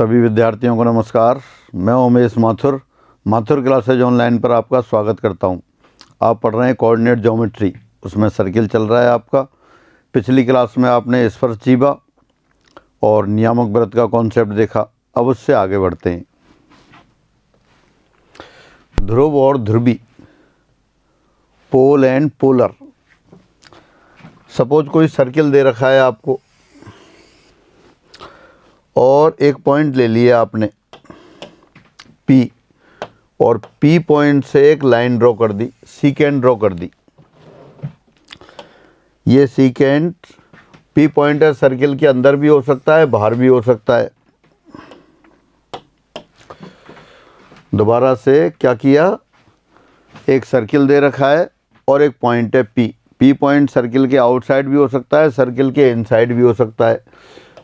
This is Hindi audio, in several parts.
सभी विद्यार्थियों को नमस्कार। मैं उमेश माथुर क्लासेज ऑनलाइन पर आपका स्वागत करता हूं। आप पढ़ रहे हैं कोऑर्डिनेट ज्योमेट्री, उसमें सर्किल चल रहा है आपका। पिछली क्लास में आपने स्पर्शजीवा और नियामक वृत्त का कॉन्सेप्ट देखा। अब उससे आगे बढ़ते हैं। ध्रुव और ध्रुवी, पोल एंड पोलर। सपोज कोई सर्किल दे रखा है आपको और एक पॉइंट ले लिया आपने P, और P पॉइंट से एक लाइन ड्रॉ कर दी, सीकेंट ड्रॉ कर दी। ये सीकेंट P पॉइंट है, सर्किल के अंदर भी हो सकता है, बाहर भी हो सकता है। दोबारा से क्या किया, एक सर्किल दे रखा है और एक पॉइंट है P पॉइंट सर्किल के आउटसाइड भी हो सकता है, सर्किल के इनसाइड भी हो सकता है।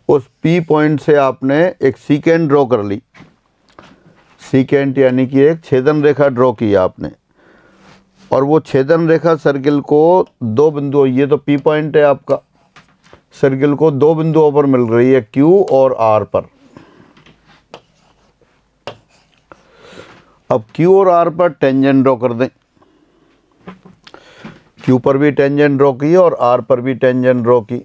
उस P पॉइंट से आपने एक सीकेंट ड्रॉ कर ली। सीकेंट यानी कि एक छेदन रेखा ड्रॉ की आपने, और वो छेदन रेखा सर्किल को दो बिंदुओं, ये तो P पॉइंट है आपका, सर्किल को दो बिंदुओं पर मिल रही है, Q और R पर। अब Q और R पर टेंजेंट ड्रॉ कर दें। Q पर भी टेंजेंट ड्रॉ की और R पर भी टेंजेंट ड्रॉ की।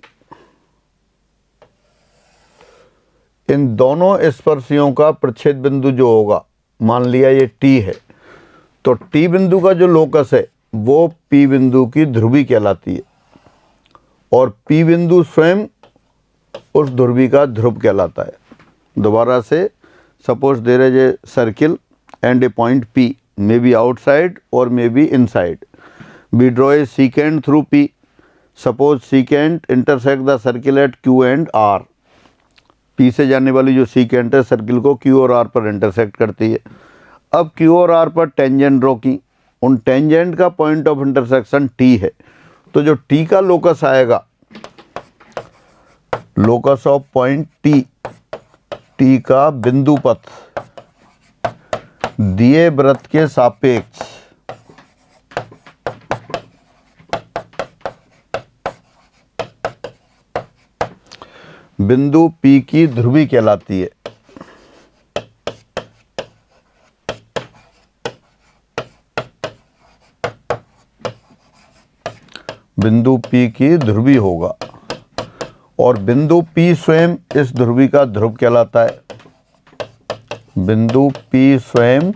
इन दोनों स्पर्शियों का प्रच्छेद बिंदु जो होगा, मान लिया ये T है, तो T बिंदु का जो लोकस है वो P बिंदु की ध्रुवी कहलाती है, और P बिंदु स्वयं उस ध्रुवी का ध्रुव कहलाता है। दोबारा से, suppose there is a circle and a point P may be outside और may be inside. We draw a secant through P। Suppose secant intersect the circle at Q and R। P से जाने वाली जो सीकेंट है सर्किल को Q और R पर इंटरसेक्ट करती है। अब Q और R पर टेंजेंट ड्रॉ की। उन टेंजेंट का पॉइंट ऑफ इंटरसेक्शन T है, तो जो T का लोकस आएगा, लोकस ऑफ पॉइंट T का बिंदु पथ दिए वृत्त के सापेक्ष बिंदु P की ध्रुवी कहलाती है। बिंदु P की ध्रुवी होगा, और बिंदु P स्वयं इस ध्रुवी का ध्रुव कहलाता है। बिंदु P स्वयं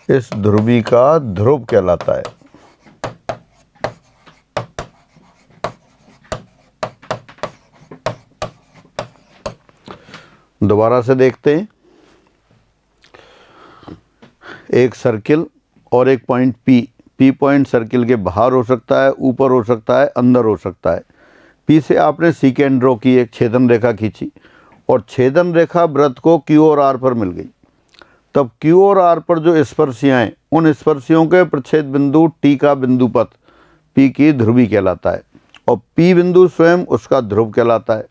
इस ध्रुवी का ध्रुव कहलाता है। दोबारा से देखते हैं। एक सर्किल और एक पॉइंट P पॉइंट सर्किल के बाहर हो सकता है, ऊपर हो सकता है, अंदर हो सकता है। P से आपने सीकेंट ड्रॉ की, एक छेदन रेखा खींची, और छेदन रेखा वृत्त को Q और R पर मिल गई। तब Q और R पर जो स्पर्शियाँ हैं, उन स्पर्शियों के प्रच्छेद बिंदु T का बिंदु पथ P की ध्रुवी कहलाता है, और P बिंदु स्वयं उसका ध्रुव कहलाता है।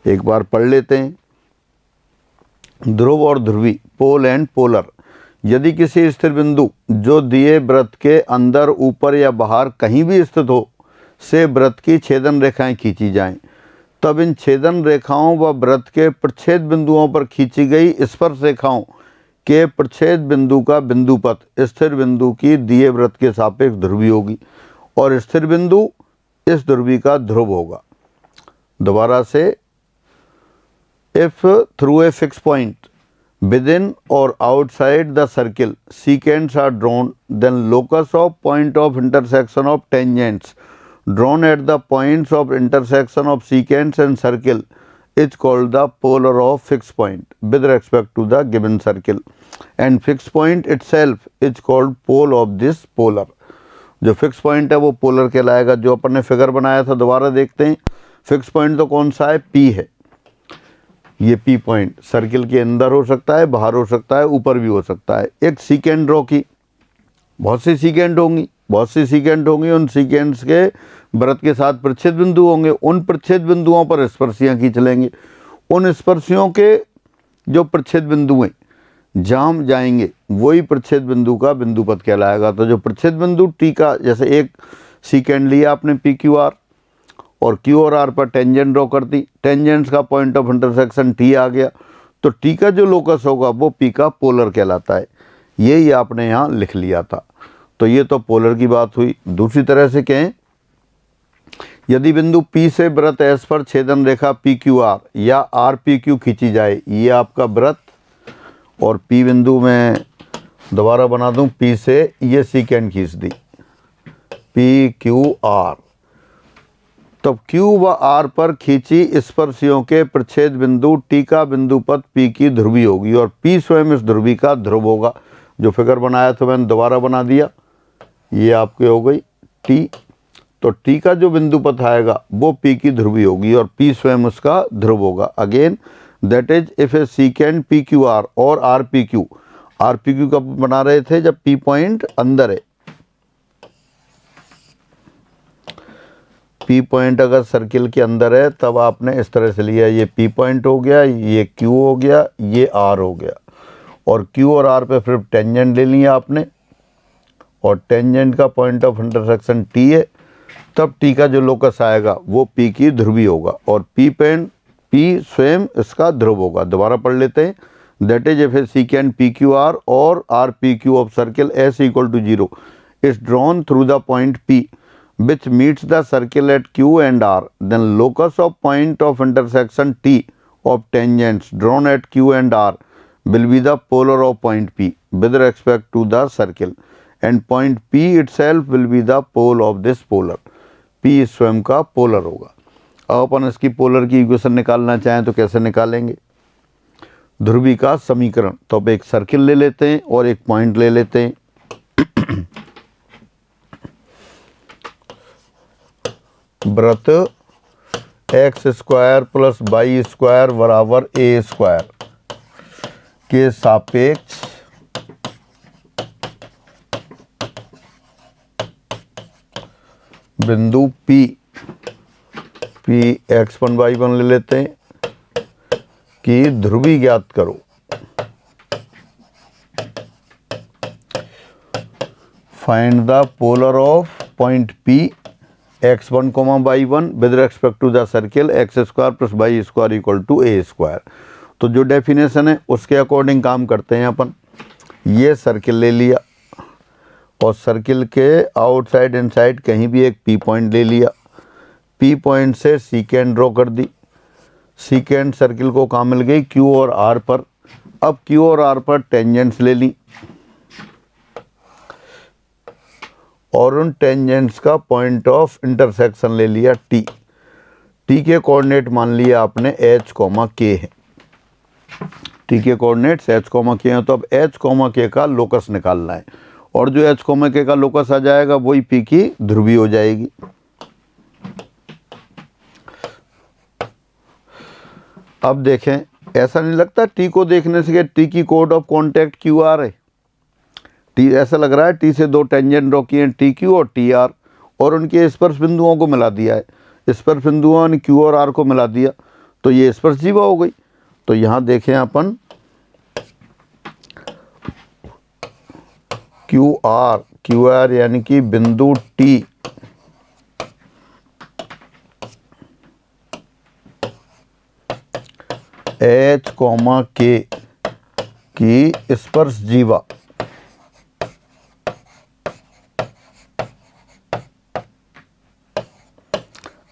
एक बार पढ़ लेते हैं। ध्रुव और ध्रुवी, पोल एंड पोलर। यदि किसी स्थिर बिंदु जो दिए वृत्त के अंदर, ऊपर या बाहर कहीं भी स्थित हो से वृत्त की छेदन रेखाएं खींची जाएं, तब इन छेदन रेखाओं व वृत्त के प्रच्छेद बिंदुओं पर खींची गई स्पर्श रेखाओं के प्रच्छेद बिंदु का बिंदु पथ स्थिर बिंदु की दिए वृत्त के सापेक्ष ध्रुवी होगी, और स्थिर बिंदु इस ध्रुवी का ध्रुव होगा। दोबारा से, if through a fixed point within or outside the circle secants are drawn, then locus of point of intersection of tangents drawn at the points of intersection of secants and circle is called the polar of fixed point with respect to the given circle, and fixed point itself is called pole of this polar। जो फिक्स पॉइंट है वो पोलर कहलाएगा, जो अपन ने फिगर बनाया था। दोबारा देखते हैं। फिक्स पॉइंट तो कौन सा है, P है। ये P पॉइंट सर्किल के अंदर हो सकता है, बाहर हो सकता है, ऊपर भी हो सकता है। एक सीकेंट ड्रॉ की, बहुत सी सीकेंट होंगी, उन सीकेंट्स के वृत्त के साथ प्रच्छेद बिंदु होंगे। उन प्रच्छेद बिंदुओं पर स्पर्शियाँ खींच लेंगे। उन स्पर्शियों के जो प्रच्छेद बिंदु हैं, जहाँ हम जाएंगे वही प्रच्छेद बिंदु का बिंदु पथ कहलाएगा। तो जो प्रच्छेद बिंदु T का, जैसे एक सीकेंड लिया आपने PQR, और Q और R पर टेंजेंट ड्रॉ कर दी, टेंजेंट्स का पॉइंट ऑफ इंटरसेक्शन T आ गया, तो T का जो लोकस होगा वो P का पोलर कहलाता है। यही आपने यहाँ लिख लिया था। तो ये तो पोलर की बात हुई। दूसरी तरह से कहें, यदि बिंदु P से वृत्त S पर छेदन रेखा PQR या RPQ खींची जाए, ये आपका वृत्त, और P बिंदु में दोबारा बना दूं, P से ये सीकेंड खींच दी PQR, तब Q व R पर खींची स्पर्शियों के प्रच्छेद बिंदु T का बिंदु पथ P की ध्रुवी होगी और P स्वयं इस ध्रुवी का ध्रुव होगा। जो फिगर बनाया था मैंने दोबारा बना दिया, ये आपके हो गई T। तो T का जो बिंदु पथ आएगा वो P की ध्रुवी होगी और P स्वयं उसका ध्रुव होगा। Again that is if a secant PQR और RPQ कब बना रहे थे, जब P पॉइंट अंदर है। P पॉइंट अगर सर्किल के अंदर है तब आपने इस तरह से लिया, ये P पॉइंट हो गया, ये Q हो गया, ये R हो गया, और Q और R पे फिर टेंजेंट ले लिया आपने, और टेंजेंट का पॉइंट ऑफ इंटरसेक्शन T है, तब T का जो लोकस आएगा वो P की ध्रुवी होगा और P स्वयं इसका ध्रुव होगा। दोबारा पढ़ लेते हैं, that is if a secant PQR और RPQ of circle S equal to 0 is drawn through the point P which meets the circle at Q and R, then locus of point of intersection T of tangents drawn at Q and R will be the polar of point P with respect to the circle, and point P itself will be the pole of this polar. P स्वयं का पोलर होगा। अब अपन इसकी पोलर की इक्वेशन निकालना चाहें तो कैसे निकालेंगे, ध्रुवी का समीकरण। तो अब एक सर्किल ले लेते हैं और एक पॉइंट ले लेते हैं। वृत्त X square plus Y square बराबर ए स्क्वायर के सापेक्ष बिंदु P x1 y1 ले लेते हैं कि ध्रुवी ज्ञात करो। Find the polar of point P x1, y1 with respect to the circle X square plus Y square equal to A square. तो जो डेफिनेशन है उसके अकॉर्डिंग काम करते हैं अपन। ये सर्किल ले लिया और सर्किल के आउटसाइड इनसाइड कहीं भी एक P पॉइंट ले लिया, P पॉइंट से सीकेंड ड्रॉ कर दी, सीकेंड सर्किल को कहाँ मिल गई, Q और R पर। अब Q और R पर टेंजेंट्स ले ली और उन टेंजेंट्स का पॉइंट ऑफ इंटरसेक्शन ले लिया T। T के कोऑर्डिनेट मान लिया आपने H, K है। T के कोऑर्डिनेट्स H, K हैं, तो अब H, K का लोकस निकालना है और जो H, K का लोकस आ जाएगा वही P की ध्रुवी हो जाएगी। अब देखें, ऐसा नहीं लगता T को देखने से कि T की कोड ऑफ कॉन्टैक्ट QR है। T ऐसा लग रहा है T से दो टेंजेंट ड्रॉ किए TQ और TR और उनके स्पर्श बिंदुओं को मिला दिया है। स्पर्श बिंदुओं ने Q और R को मिला दिया तो ये स्पर्श जीवा हो गई। तो यहाँ देखें अपन QR यानी कि बिंदु T H, K की स्पर्श जीवा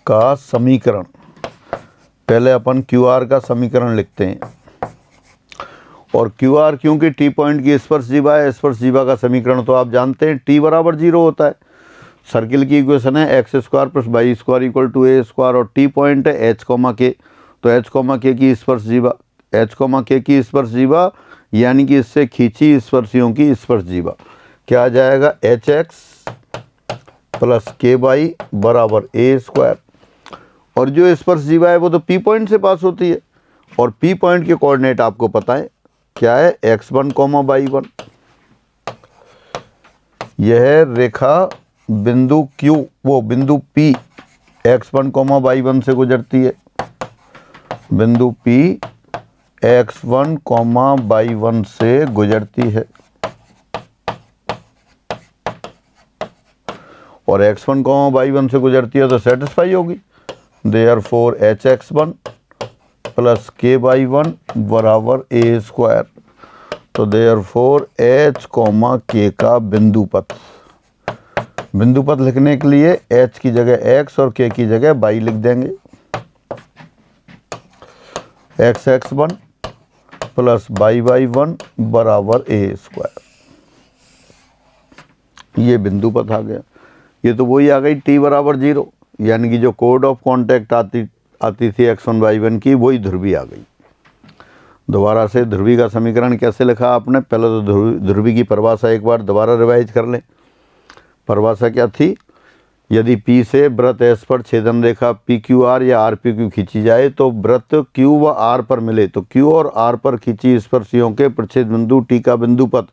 का समीकरण। पहले अपन QR का समीकरण लिखते हैं और QR क्योंकि T पॉइंट की स्पर्श जीवा है, स्पर्श जीवा का समीकरण तो आप जानते हैं T बराबर 0 होता है। सर्किल की इक्वेशन है X square plus Y square equal to A square और T पॉइंट है H, K। तो H, K की स्पर्श जीवा, H, K की स्पर्श जीवा यानी कि इससे खींची स्पर्शियों की स्पर्श जीवा क्या आ जाएगा, HX प्लस KY बराबर ए स्क्वायर। और जो स्पर्श जीवा है वो तो P पॉइंट से पास होती है और P पॉइंट के कोऑर्डिनेट आपको पता है क्या है, x1, y1। यह रेखा बिंदु Q वो बिंदु P x1, y1 से गुजरती है। बिंदु P x1, y1 से गुजरती है और x1, y1 से गुजरती है तो सेटिस्फाई होगी। देयरफॉर hx1 प्लस k/1 बराबर a स्क्वायर। तो देयरफॉर h, k का बिंदुपथ लिखने के लिए h की जगह x और k की जगह y लिख देंगे। xx1 प्लस y/1 बराबर a स्क्वायर। ये बिंदुपथ आ गया। ये तो वही आ गई t बराबर 0, यानी कि जो कोड ऑफ कॉन्टैक्ट आती थी x1 y1 की, वही ध्रुवी आ गई। दोबारा से ध्रुवी का समीकरण कैसे लिखा आपने, पहले तो ध्रुवी की परिभाषा एक बार दोबारा रिवाइज कर लें। परिभाषा क्या थी, यदि P से वृत्त S पर छेदन रेखा PQR या RPQ खींची जाए तो वृत्त Q व R पर मिले तो Q और R पर खींची स्पर्शियों के प्रच्छेद बिंदु T का बिंदुपथ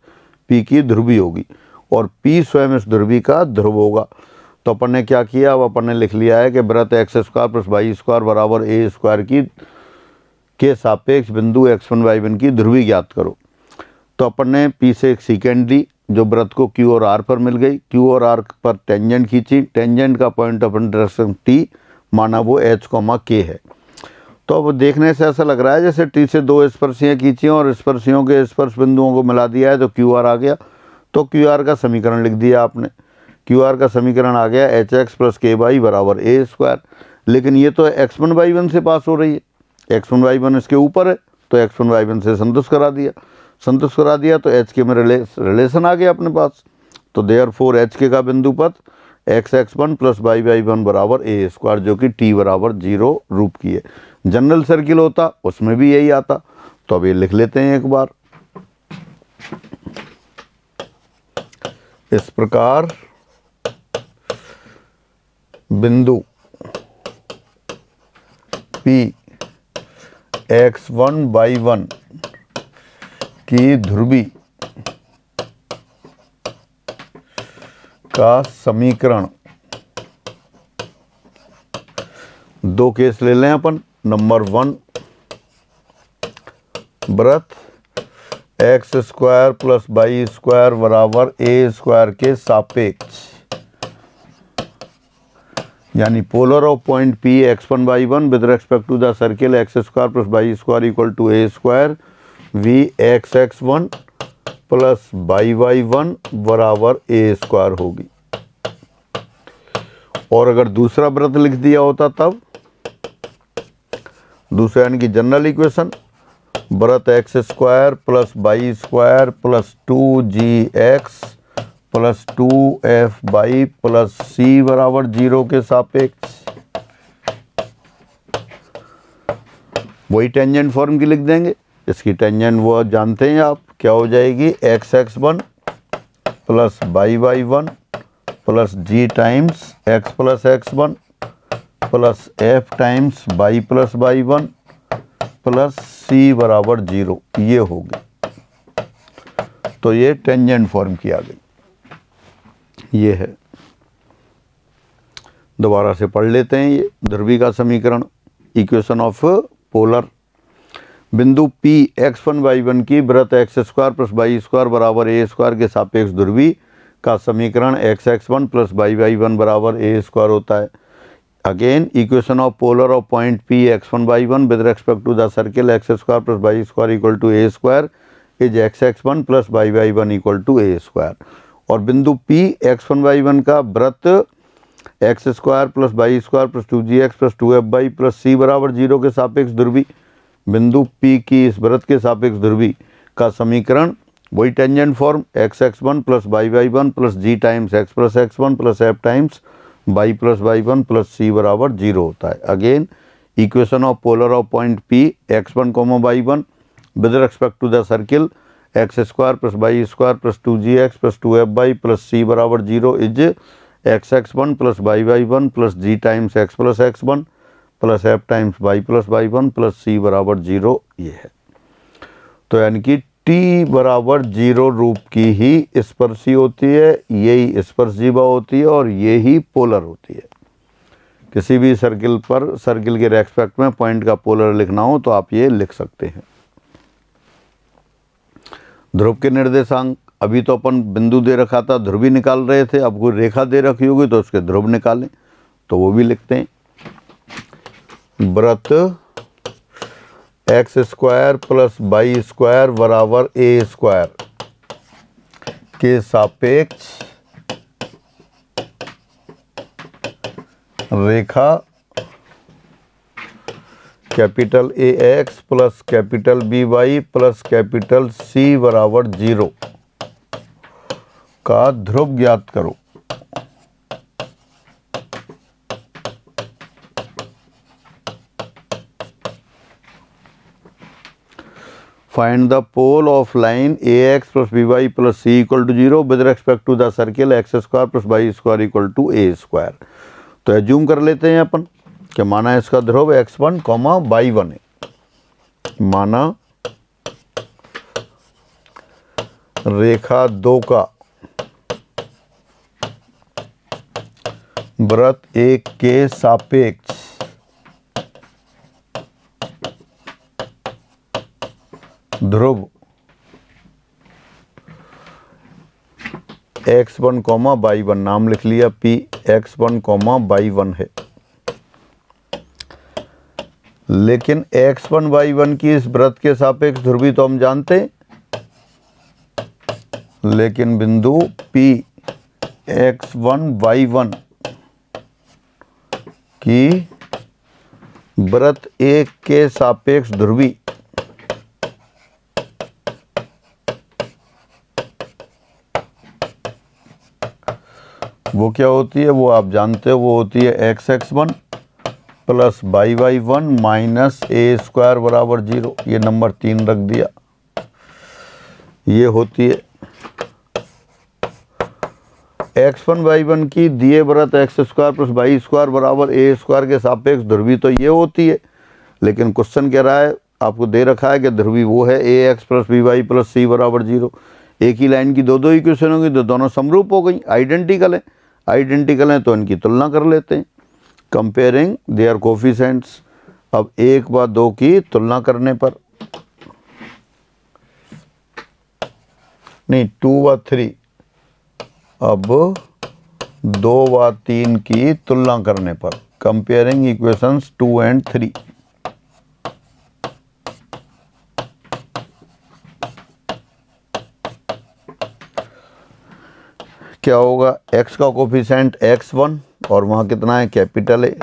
P की ध्रुवी होगी और P स्वयं इस ध्रुवी का ध्रुव होगा। तो अपन ने क्या किया, अब अपन ने लिख लिया है कि वृत्त x² प्लस y² बराबर a स्क्वायर के सापेक्ष बिंदु x1 y1 की ध्रुवी ज्ञात करो। तो अपन ने P से एक सीकेंड ली जो वृत्त को Q और R पर मिल गई। Q और R पर टेंजेंट खींची, टेंजेंट का पॉइंट ऑफ इंटरसेक्शन T माना वो h, k है। तो अब देखने से ऐसा लग रहा है जैसे T से दो स्पर्शियाँ खींची और स्पर्शियों के स्पर्श बिंदुओं को मिला दिया है तो QR आ गया। तो QR का समीकरण लिख दिया आपने। QR का समीकरण आ गया hx प्लस ky बराबर a स्क्वायर। लेकिन ये तो x1 y1 से पास हो रही है, x1 y1 इसके ऊपर है, तो x1 y1 से संतुष्ट करा दिया तो h के में रिलेशन आ गया अपने पास। तो देयरफॉर h के का बिंदुपथ xx1 प्लस y/1 बराबर a स्क्वायर, जो कि t बराबर 0 रूप की है। जनरल सर्किल होता उसमें भी यही आता। तो अब ये लिख लेते हैं एक बार। इस प्रकार बिंदु P x1 y1 की ध्रुवी का समीकरण, दो केस ले लें अपन। नंबर 1, वृत्त x² प्लस y² बराबर a स्क्वायर के सापेक्ष, यानी polar of point P x1 y1 with respect to the circle x² plus y² equal to a square v xx1 plus y/1 बराबर a स्क्वायर होगी। और अगर दूसरा वृत्त लिख दिया होता तब दूसरा, यानी कि जनरल इक्वेशन, वृत्त x² plus y² plus 2gx plus 2f/y plus c बराबर 0 के सापेक्ष, वही टेंजेंट फॉर्म की लिख देंगे। इसकी टेंजेंट वो जानते हैं आप, क्या हो जाएगी, xx1 plus y/1 plus g times x plus x1 plus f times y plus y1 plus c बराबर 0, ये होगी। तो ये टेंजेंट फॉर्म की आ गई, ये है। दोबारा से पढ़ लेते हैं ये ध्रुवी का समीकरण, इक्वेशन ऑफ पोलर। बिंदु P x1 y1 की वृत्त x² प्लस y² बराबर a स्क्वायर के सापेक्ष ध्रुवी का समीकरण xx1 प्लस y/1 बराबर a स्क्वायर होता है। Again equation of polar of point P x1 y1 with respect to the circle x² plus y² equal to a square is xx1 plus y/1 equal to a square. और बिंदु P x1 y1 का वृत्त x² plus y² plus 2gx plus 2f/y plus c बराबर 0 के सापेक्ष ध्रुवी, बिंदु P की इस वृत्त के सापेक्ष ध्रुवी का समीकरण, वही tangent form xx1 plus y/1 plus g times x plus x1 plus f times y plus y1 plus c बराबर 0 होता है। Again equation of polar of point P x1 y1 with respect to the circle x² plus y² plus 2gx plus 2f/y plus c बराबर 0 is xx1 plus y/1 plus g times x plus x1 plus f times y plus y1 plus c बराबर 0, ये है। तो यानी कि t बराबर 0 रूप की ही स्पर्शी होती है, यही स्पर्शजीवा होती है और ये ही पोलर होती है। किसी भी सर्किल पर, सर्किल के रेस्पेक्ट में पॉइंट का पोलर लिखना हो तो आप ये लिख सकते हैं। ध्रुव के निर्देशांक, अभी तो अपन बिंदु दे रखा था, ध्रुवी निकाल रहे थे, अब कोई रेखा दे रखी होगी तो उसके ध्रुव निकालें, तो वो भी लिखते हैं। वृत्त X square plus Y square बराबर ए स्क्वायर के सापेक्ष रेखा capital A X plus capital B Y plus capital C बराबर 0 का ध्रुव ज्ञात करो। Find the pole of line ax plus by plus c equal to 0 with respect to the circle x square plus y square equal to a square। तो एज्यूम कर लेते हैं अपन कि माना इसका ध्रुव x1, y1 है। माना रेखा 2 का वृत्त 1 के सापेक्ष ध्रुव x1, y1 नाम लिख लिया P x1, y1 है। लेकिन x1, y1 की इस वृत्त के सापेक्ष ध्रुवी तो हम जानते हैं, लेकिन बिंदु P x1, y1 की वृत्त 1 के सापेक्ष ध्रुवी वो क्या होती है, वो आप जानते हो, वो होती है x(x1) plus y(y1) minus A square बराबर 0। ये नंबर 3 रख दिया। ये होती है x1, y1 की दिए वृत्त x square plus Y square बराबर ए स्क्वायर के सापेक्ष ध्रुवी तो ये होती है। लेकिन क्वेश्चन कह रहा है, आपको दे रखा है कि ध्रुवी वो है A X plus B Y plus C बराबर 0। एक ही लाइन की दो इक्वेशन होगी तो दोनों समरूप हो गई, आइडेंटिकल है। आइडेंटिकल हैं तो इनकी तुलना कर लेते हैं, कंपेयरिंग देयर कोफिशिएंट्स। अब 1 व 2 की तुलना करने पर, नहीं 2 व 3, अब 2 व 3 की तुलना करने पर, कंपेयरिंग इक्वेशंस 2 and 3। क्या होगा, x का कोफिशिएंट x1 और वहाँ कितना है कैपिटल ए,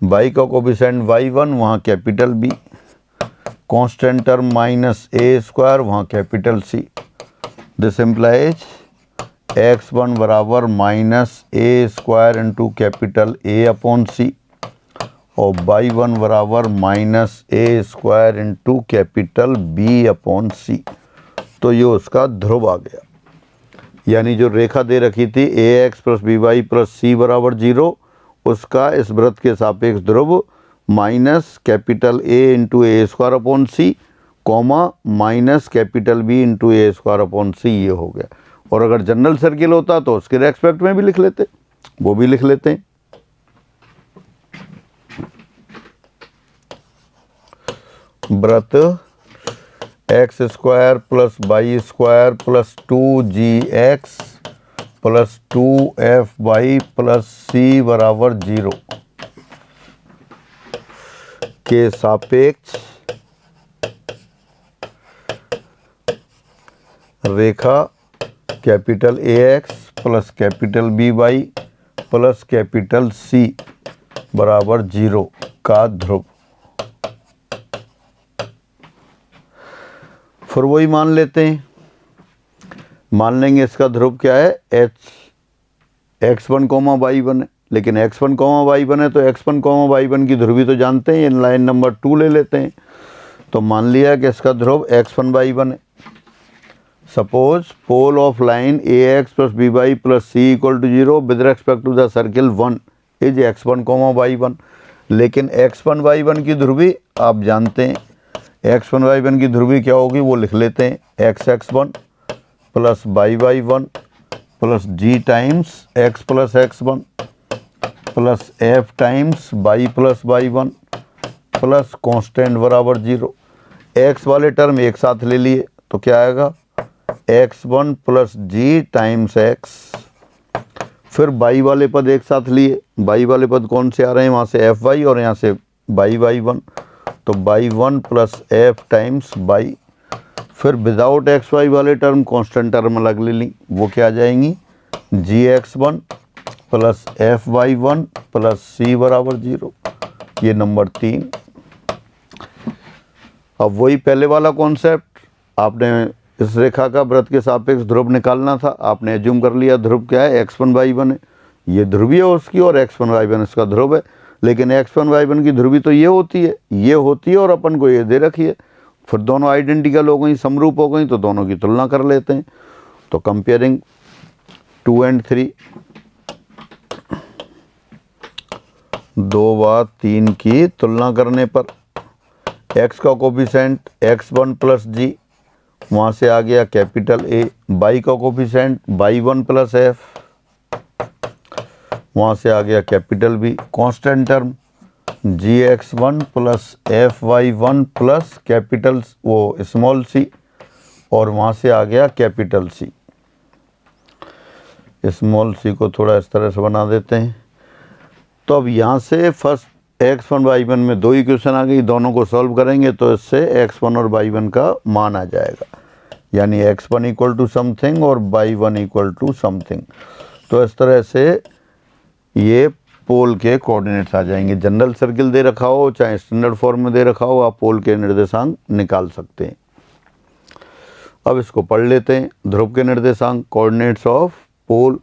y का कोफिशिएंट y1 वहाँ capital B, constant term minus A square वहाँ capital C। This implies x1 बराबर minus A square into capital A upon C और y1 बराबर minus A square into capital B upon C। तो ये उसका ध्रुव आ गया। यानी जो रेखा दे रखी थी A X plus B Y plus C बराबर 0, उसका इस वृत्त के सापेक्ष ध्रुव minus capital A into A square upon C comma minus capital B into A square upon C, ये हो गया। और अगर जनरल सर्किल होता तो उसके रेस्पेक्ट में भी लिख लेते, वो भी लिख लेते हैं। वृत्त X square plus Y square plus 2gx plus 2fy plus C बराबर 0 के सापेक्ष रेखा capital A X plus capital B Y plus capital C बराबर 0 का ध्रुव। फिर वही मान लेते हैं, मान लेंगे इसका ध्रुव क्या है, x1, y1 है। लेकिन x1, y1 है तो x1, y1 की ध्रुवी तो जानते हैं, इन लाइन नंबर 2 ले लेते हैं। तो मान लिया कि इसका ध्रुव x1, y1 है। Suppose pole of line A X plus B Y plus C equal to 0 with respect to the circle 1 is x1, y1। लेकिन x1, y1 की ध्रुवी आप जानते हैं, x1, y1 की ध्रुवी क्या होगी वो लिख लेते हैं, x(x1) plus y(y1) plus g times x plus x1 plus f times y plus y1 plus constant बराबर 0। x वाले टर्म एक साथ ले लिए तो क्या आएगा, x1 plus g times x फिर बाई वाले पद एक साथ लिए, बाई वाले पद कौन से आ रहे हैं, वहाँ से एफ वाई और यहाँ से बाई वाई वन, तो by one plus F times by. फिर विदाउट एक्स वाई वाले टर्म कांस्टेंट टर्म अलग ले ली, वो क्या आ जाएंगी, G X one plus F Y one plus C बराबर 0। ये नंबर 3। अब वही पहले वाला कॉन्सेप्ट, आपने इस रेखा का वृत्त के सापेक्ष ध्रुव निकालना था, आपने एज्यूम कर लिया ध्रुव क्या है, x1 y1 है, ये ध्रुवीय है उसकी और x1 y1 इसका ध्रुव है। लेकिन x1 y1 की ध्रुवी तो ये होती है और अपन को ये दे रखी है। फिर दोनों आइडेंटिकल हो गई, समरूप हो गई, तो दोनों की तुलना कर लेते हैं। तो कंपेयरिंग 2 and 3, 2 व 3 की तुलना करने पर x का कोफिशिएंट x1 प्लस जी, वहाँ से आ गया कैपिटल A, बाई का कोफिशिएंट y1 प्लस एफ, वहाँ से आ गया capital B, constant term gx1 plus fy1 plus capital वो स्मॉल c, और वहाँ से आ गया कैपिटल C। स्मॉल c को थोड़ा इस तरह से बना देते हैं। तो अब यहाँ से फर्स्ट x1 y1 में 2 इक्वेशन आ गई, दोनों को सॉल्व करेंगे तो इससे x1 और y1 का मान आ जाएगा, यानी x1 इक्वल टू समथिंग और y1 इक्वल टू समथिंग। तो इस तरह से ये पोल के कोऑर्डिनेट्स आ जाएंगे। जनरल सर्किल दे रखा हो चाहे स्टैंडर्ड फॉर्म में दे रखा हो, आप पोल के निर्देशांक निकाल सकते हैं। अब इसको पढ़ लेते हैं। ध्रुव के निर्देशांक, कोऑर्डिनेट्स ऑफ पोल।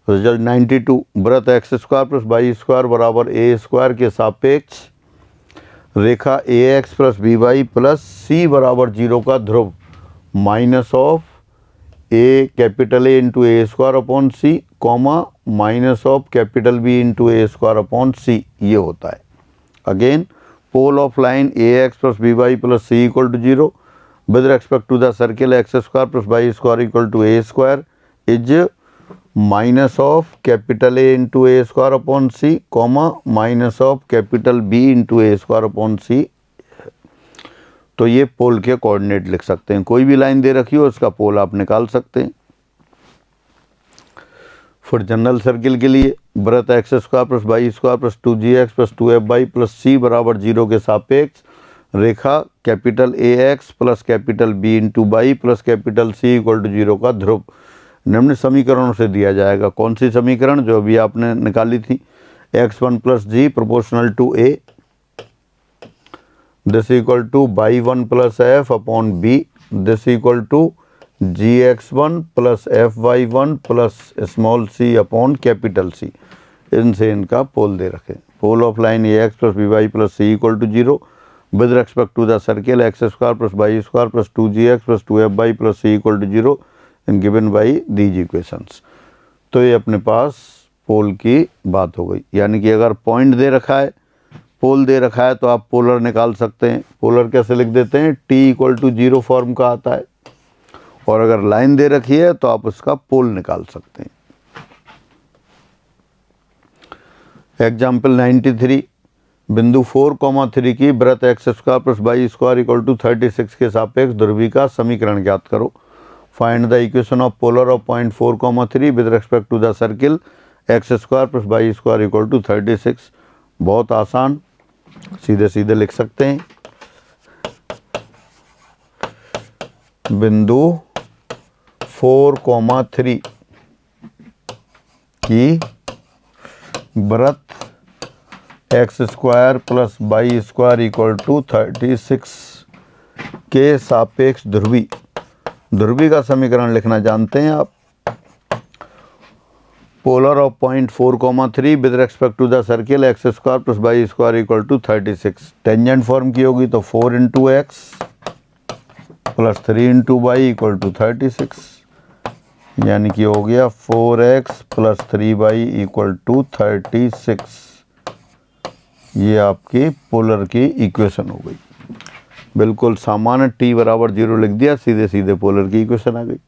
रिजल्ट 92, वृत्त X square plus Y square बराबर ए स्क्वायर के सापेक्ष रेखा A X plus B Y plus C बराबर 0 का ध्रुव minus of A capital A into A square upon C comma minus of capital B into A square upon C, ये होता है। Again pole of line A X plus B Y plus C equal to 0 with respect to the circle X square plus Y square equal to A square is minus of capital A into A square upon C comma minus of capital B into A square upon C. तो ये पोल के कोऑर्डिनेट लिख सकते हैं। कोई भी लाइन दे रखी हो उसका पोल आप निकाल सकते हैं। फिर जनरल सर्किल के लिए वृत्त X square plus Y square plus 2gx plus 2fy plus C बराबर 0 के सापेक्ष रेखा capital A X plus capital B into Y plus capital C equal to 0 का ध्रुव निम्न समीकरणों से दिया जाएगा। कौन सी समीकरण, जो अभी आपने निकाली थी, x1 plus G proportional to A, this equal to y1 plus F upon B, this equal to gx1 plus fy1 plus small c upon capital c। इनसे इनका पोल दे रखें। Pole of line A X plus B Y plus C equal to 0 with respect to the circle X square plus Y square plus 2gx plus 2fy plus C equal to 0 and given by these equations. तो ये अपने पास पोल की बात हो गई। यानी कि अगर पॉइंट दे रखा है, पोल दे रखा है, तो आप पोलर निकाल सकते हैं। पोलर कैसे लिख देते हैं, t इक्वल टू 0 फॉर्म का आता है। और अगर लाइन दे रखी है तो आप उसका पोल निकाल सकते हैं। एग्जाम्पल 93, बिंदु 4,3 की वृत्त X square plus Y square equal to 36 के सापेक्ष ध्रुवी का समीकरण ज्ञात करो। Find the equation of polar of point 4,3 with respect to the circle X square plus Y square equal to 36। बहुत आसान, सीधे सीधे लिख सकते हैं। बिंदु 4,3 की वृत्त X square plus Y square equal to 36 के सापेक्ष ध्रुवी, ध्रुवी का समीकरण लिखना जानते हैं आप। Polar of point 4,3 with respect to the circle X square plus Y square equal to 36। Tangent form की होगी तो 4 into X plus 3 into Y equal to 36, यानी कि हो गया 4x plus 3y equal to 36। ये आपकी पोलर की इक्वेशन हो गई। बिल्कुल सामान्य, t बराबर 0 लिख दिया, सीधे सीधे पोलर की इक्वेशन आ गई।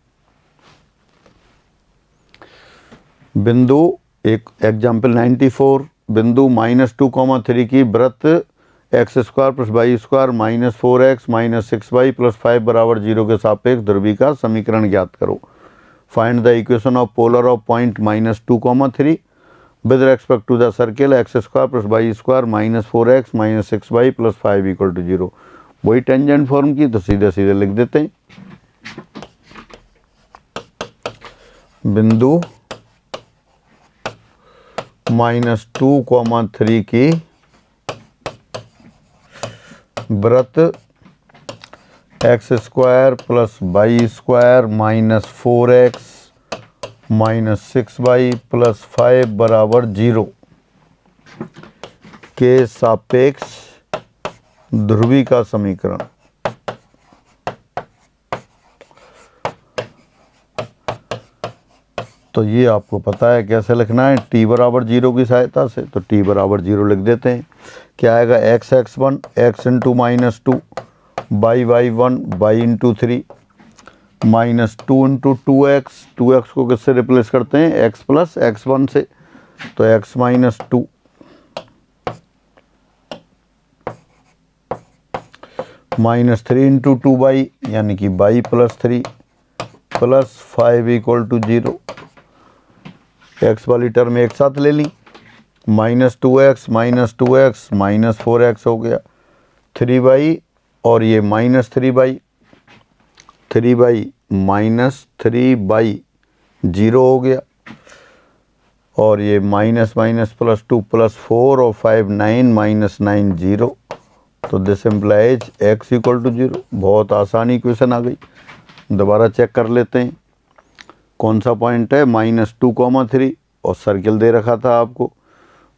बिंदु एक एग्जाम्पल 94, बिंदु -2,3 की वृत्त X square plus Y square minus 4x minus 6y plus 5 बराबर 0 के सापेक्ष ध्रुवी का समीकरण ज्ञात करो। Find the equation of polar of point -2, 3 with respect to the circle x square plus Y square -4x -6y plus 5 = 0। वही टेंजेंट फॉर्म की, तो सीधे सीधे लिख देते हैं। बिंदु -2, 3 की वृत्त x square plus Y square -4x -6y plus 5 बराबर 0 के सापेक्ष ध्रुवी का समीकरण। तो ये आपको पता है कैसे लिखना है, t बराबर 0 की सहायता से। तो t बराबर 0 लिख देते हैं। क्या आएगा, x(1) x into -2 y(1) y into 3 -2 into 2x। 2x को किससे रिप्लेस करते हैं, x प्लस x1 से। तो x -2 -3 इंटू 2y यानी कि y प्लस 3 प्लस 5 = 0। x वाली टर्म एक साथ ले ली, -2x -4x हो गया 3y, और ये -3y 3y -3y 0 हो गया, और ये माइनस प्लस 2 प्लस 4 और 5 9 -9 0। तो दिस इम्प्लाइज x = 0। बहुत आसानी क्वेश्चन आ गई। दोबारा चेक कर लेते हैं कौन सा पॉइंट है, -2, 3 और सर्किल दे रखा था आपको।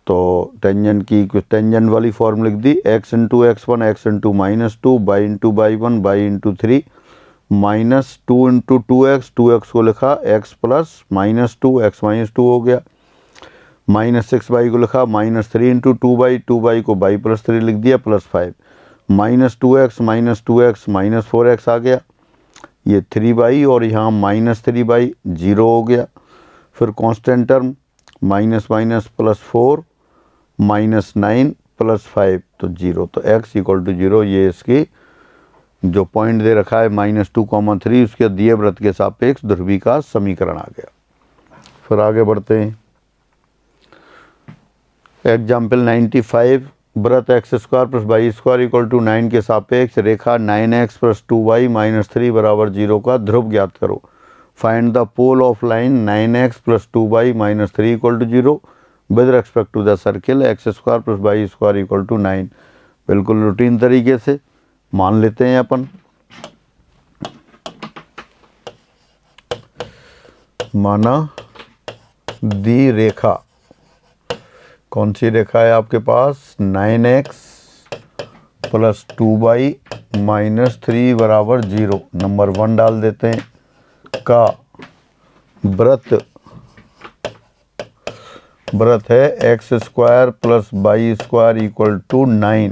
तो टेंजेंट की कुछ टेंजेंट वाली फॉर्म लिख दी, x into x1 x into -2 y into y1 y into 3 -2 into 2x 2x को लिखा x प्लस -2 x -2 हो गया, -6y को लिखा -3 इंटू 2y 2y को y प्लस 3 लिख दिया प्लस 5 -2x -4x आ गया, ये 3y और यहाँ -3y 0 हो गया। फिर constant term minus plus 4 -9 plus 5 तो 0। तो x = 0। ये इसकी जो पॉइंट दे रखा है -2, 3 उसके दिए वृत्त के सापेक्ष ध्रुवी का समीकरण आ गया। फिर आगे बढ़ते हैं। एग्जाम्पल 95, वृत्त x square plus Y square = 9 के सापेक्ष रेखा 9x प्लस 2y -3 बराबर 0 का ध्रुव ज्ञात करो। Find the pole of line 9x plus 2y -3 = 0 with respect to the circle x square plus Y square = 9। बिल्कुल रूटीन तरीके से मान लेते हैं अपन। माना दी रेखा, कौन सी रेखा है आपके पास, 9x प्लस 2y -3 बराबर 0, नंबर 1 डाल देते हैं, का वृत्त है x square plus Y square = 9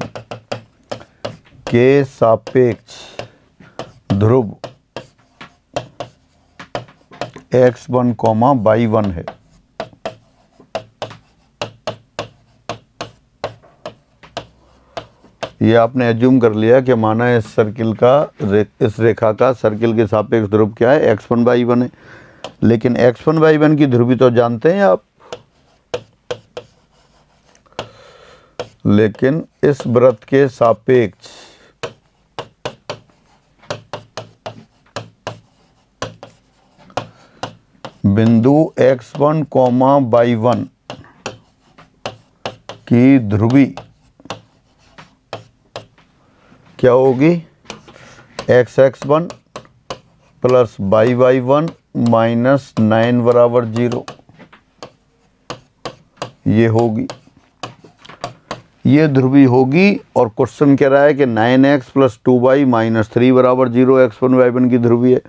के सापेक्ष ध्रुव x1, y1 है। ये आपने एज्यूम कर लिया कि माना इस सर्किल का इस रेखा का सर्किल के सापेक्ष ध्रुव क्या है, x1, y1 है। लेकिन x1, y1 की ध्रुवी तो जानते हैं आप, लेकिन इस वृत्त के सापेक्ष बिंदु x1, y1 की ध्रुवी क्या होगी, x(1) प्लस y(1) -9 बराबर 0, ये होगी, ये ध्रुवी होगी। और क्वेश्चन कह रहा है कि 9x प्लस 2y -3 बराबर 0 x1, y1 की ध्रुवी है,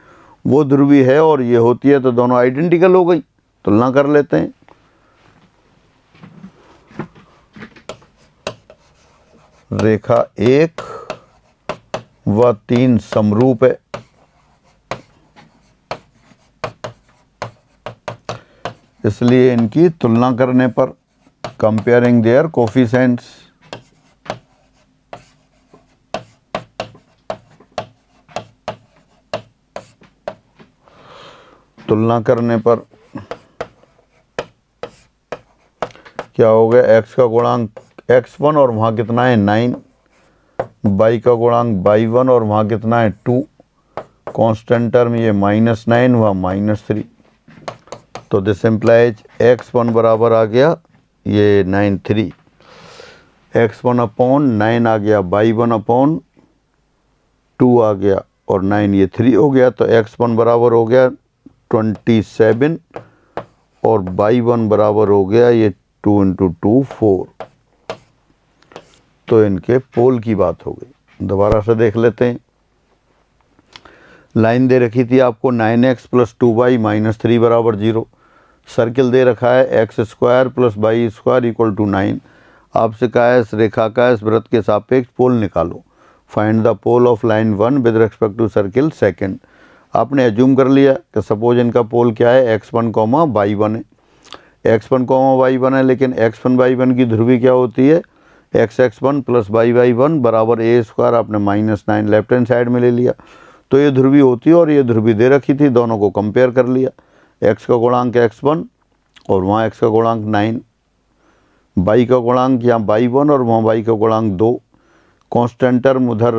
वो ध्रुवी है और ये होती है, तो दोनों आइडेंटिकल हो गई। तुलना कर लेते हैं। रेखा 1 व 3 समरूप है, इसलिए इनकी तुलना करने पर कंपेयरिंग देयर कोफिशिएंट्स, तुलना करने पर क्या हो गया, x का गुणांक x1 और वहाँ कितना है 9, y का गुणांक y1 और वहाँ कितना है 2, कांस्टेंट टर्म ये -9 वहाँ -3, तो दिस इम्प्लाइज x1 बराबर आ गया ये 9 3, x1 अपॉन 9 आ गया, y1 अपॉन 2 आ गया और 9 ये 3 हो गया, तो x1 बराबर हो गया 27 और y1 बराबर हो गया ये 2 × 2 4। तो इनके पोल की बात हो गई। दोबारा से देख लेते हैं। लाइन दे रखी थी आपको 9x + 2y - 3 बराबर 0। सर्किल दे रखा है x² + y² = 9। आपसे कहा है इस रेखा का इस वृत्त के सापेक्ष पोल निकालो। Find the pole of line 1 with respect to circle second. आपने एज्यूम कर लिया कि सपोज इनका पोल क्या है, x1, y1 है। x1, y1 है, लेकिन x1, y1 की ध्रुवी क्या होती है, x(x1) + y(y1) बराबर a²। आपने -9 लेफ्ट हैंड साइड में ले लिया, तो ये ध्रुवी होती है और ये ध्रुवी दे रखी थी, दोनों को कंपेयर कर लिया। x का गुणांक x1 और वहाँ x का गुणांक 9, y का गुणांक यहाँ y1 और वहाँ y का गुणांक 2, कांस्टेंट टर्म उधर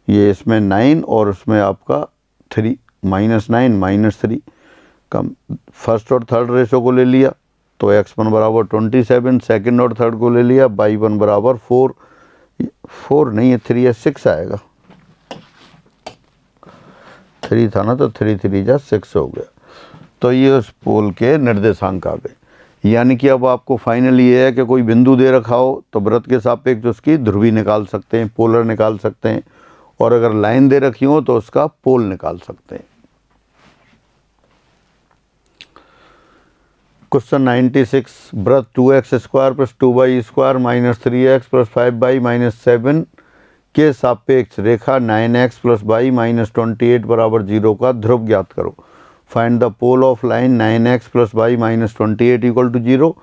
ये इसमें 9 और उसमें आपका 3, -9 -3 कम। फर्स्ट और थर्ड रेशो को ले लिया तो x1 बराबर 27, सेकंड और थर्ड को ले लिया, y1 बराबर 4 नहीं है 3 है 6 आएगा, 3 था ना, तो 3 3 जा 6 हो गया। तो ये उस पोल के निर्देशांक आ गए। यानी कि अब आपको फाइनली ये है कि कोई बिंदु दे रखा हो तो वृत्त के सापेक्ष उसकी ध्रुवी निकाल सकते हैं, पोलर निकाल सकते हैं, और अगर लाइन दे रखी हो तो उसका पोल निकाल सकते हैं। क्वेश्चन 96, वृत्त 2x² + 2y² - 3x + 5y - 7 के सापेक्ष रेखा 9x + y - 28 बराबर 0 का ध्रुव ज्ञात करो। Find the pole of line 9x + y - 28 = 0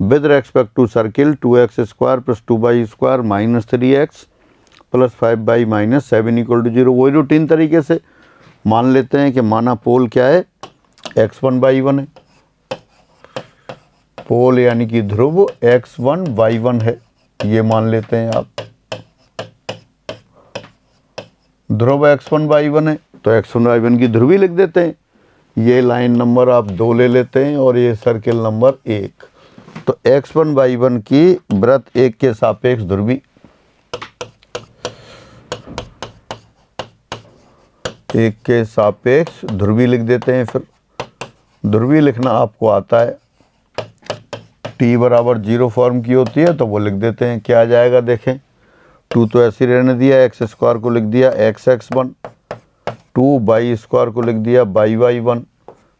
with respect to circle 2x² + 2y² - 3x + 5y - 7 = 0। वही रूटीन तरीके से मान लेते हैं कि माना पोल क्या है, x1 y1 है। पोल यानी कि ध्रुव x1 y1 है, ये मान लेते हैं आप। ध्रुव x1 y1 है तो x1 y1 की ध्रुवी लिख देते हैं। ये लाइन नंबर आप 2 ले लेते हैं और ये सर्किल नंबर 1। तो x1 y1 की वृत्त 1 के सापेक्ष ध्रुवी, एक के सापेक्ष ध्रुवी लिख देते हैं। फिर ध्रुवी लिखना आपको आता है, t बराबर 0 फॉर्म की होती है तो वो लिख देते हैं। क्या आ जाएगा देखें, 2 तो ऐसे रहने दिया, x² को लिख दिया x(x1), 2y² को लिख दिया y(y1),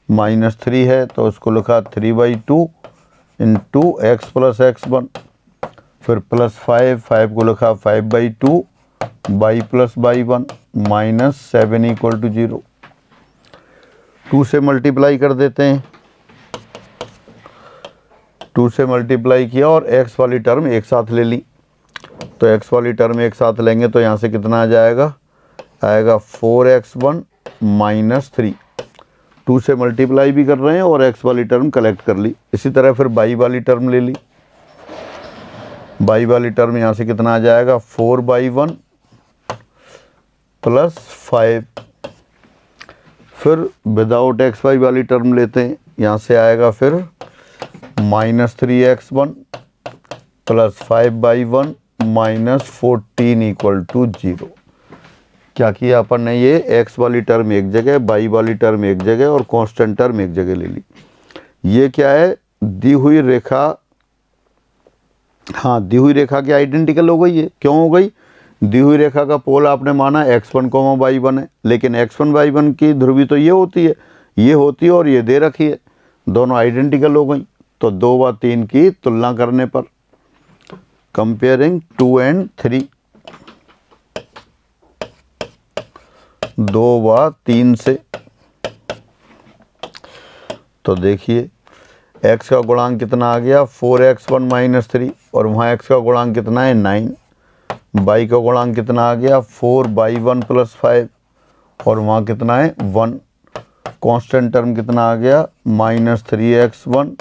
-3 है तो उसको लिखा 3/2 × x + x1, फिर +5, 5 को लिखा 5/2 y + y1 -7 = 0। 2 से मल्टीप्लाई कर देते हैं, 2 से मल्टीप्लाई किया और x वाली टर्म एक साथ ले ली, तो x वाली टर्म एक साथ लेंगे तो यहाँ से कितना आ जाएगा, आएगा 4x1 - 3। 2 से मल्टीप्लाई भी कर रहे हैं और x वाली टर्म कलेक्ट कर ली। इसी तरह फिर y वाली टर्म ले ली, y वाली टर्म यहाँ से कितना आ जाएगा, 4y1 + 5। फिर विदाउट xy वाली टर्म लेते हैं, यहाँ से आएगा फिर -3x1 + 5y1 - 14 = 0। क्या किया अपन ने, ये x वाली टर्म एक जगह, y वाली टर्म एक जगह और कांस्टेंट टर्म एक जगह ले ली। ये क्या है, दी हुई रेखा, हाँ दी हुई रेखा की आइडेंटिकल हो गई है। क्यों हो गई, दी हुई रेखा का पोल आपने माना x1, y1 है, लेकिन x1 y1 की ध्रुवी तो ये होती है और ये दे रखी है, दोनों आइडेंटिकल हो गई। तो 2 व 3 की तुलना करने पर, कंपेयरिंग 2 and 3, 2 व 3 से, तो देखिए x का गुणांक कितना आ गया, 4x1 - 3 और वहाँ x का गुणांक कितना है 9, y का गुणांक कितना आ गया 4y1 + 5 और वहाँ कितना है 1, कांस्टेंट टर्म कितना आ गया, -3x1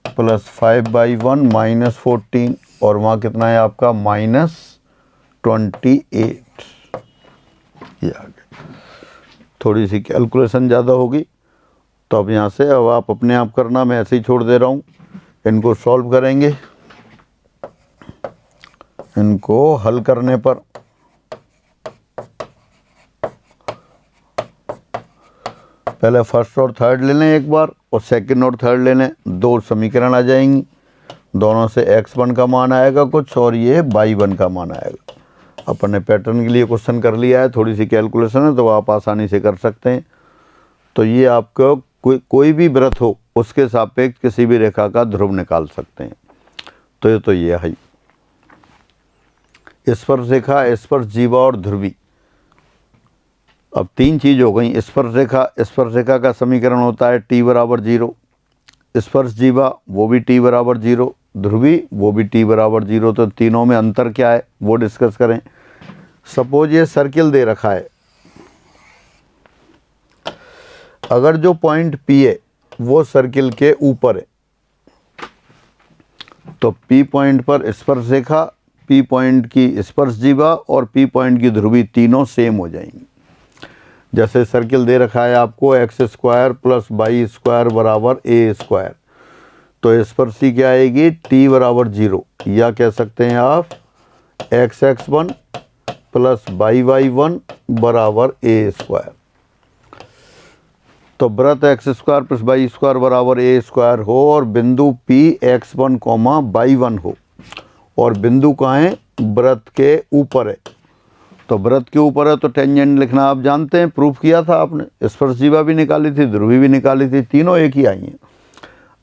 + 5/1 -14, और वहाँ कितना है आपका -28, ये आ गया। थोड़ी सी कैलकुलेशन ज़्यादा होगी तो अब यहाँ से अब आप अपने आप करना, मैं ऐसे ही छोड़ दे रहा हूँ। इनको सॉल्व करेंगे, इनको हल करने पर पहले फर्स्ट और थर्ड ले लें एक बार, और सेकंड और थर्ड ले लें, दो समीकरण आ जाएंगी। दोनों से x1 का मान आएगा कुछ और ये y1 का मान आएगा। अपन ने पैटर्न के लिए क्वेश्चन कर लिया है, थोड़ी सी कैलकुलेशन है तो आप आसानी से कर सकते हैं। तो ये आपको कोई भी वृत्त हो उसके सापेक्ष किसी भी रेखा का ध्रुव निकाल सकते हैं। तो ये है स्पर्श रेखा, स्पर्श जीवा और ध्रुवी। अब तीन चीज हो गई। स्पर्श रेखा का समीकरण होता है t = 0, स्पर्श जीवा वो भी t = 0, ध्रुवी वो भी t = 0। तो तीनों में अंतर क्या है वो डिस्कस करें। सपोज ये सर्किल दे रखा है, अगर जो पॉइंट P है वो सर्किल के ऊपर है तो P पॉइंट पर स्पर्श रेखा, P पॉइंट की स्पर्श जीवा और P पॉइंट की ध्रुवी तीनों सेम हो जाएंगी। जैसे सर्किल दे रखा है आपको x² + y² = a², तो स्पर्शी क्या आएगी t = 0, या कह सकते हैं आप x(x1) + y(y1) = a²। तो वृत्त x² + y² = a² हो और बिंदु P x1, y1 हो, और बिंदु कहाँ है, वृत्त के ऊपर है। तो वृत्त के ऊपर है तो टेंजेंट लिखना आप जानते हैं, प्रूफ किया था आपने। स्पर्श जीवा भी निकाली थी, ध्रुवी भी निकाली थी, तीनों एक ही आई हैं।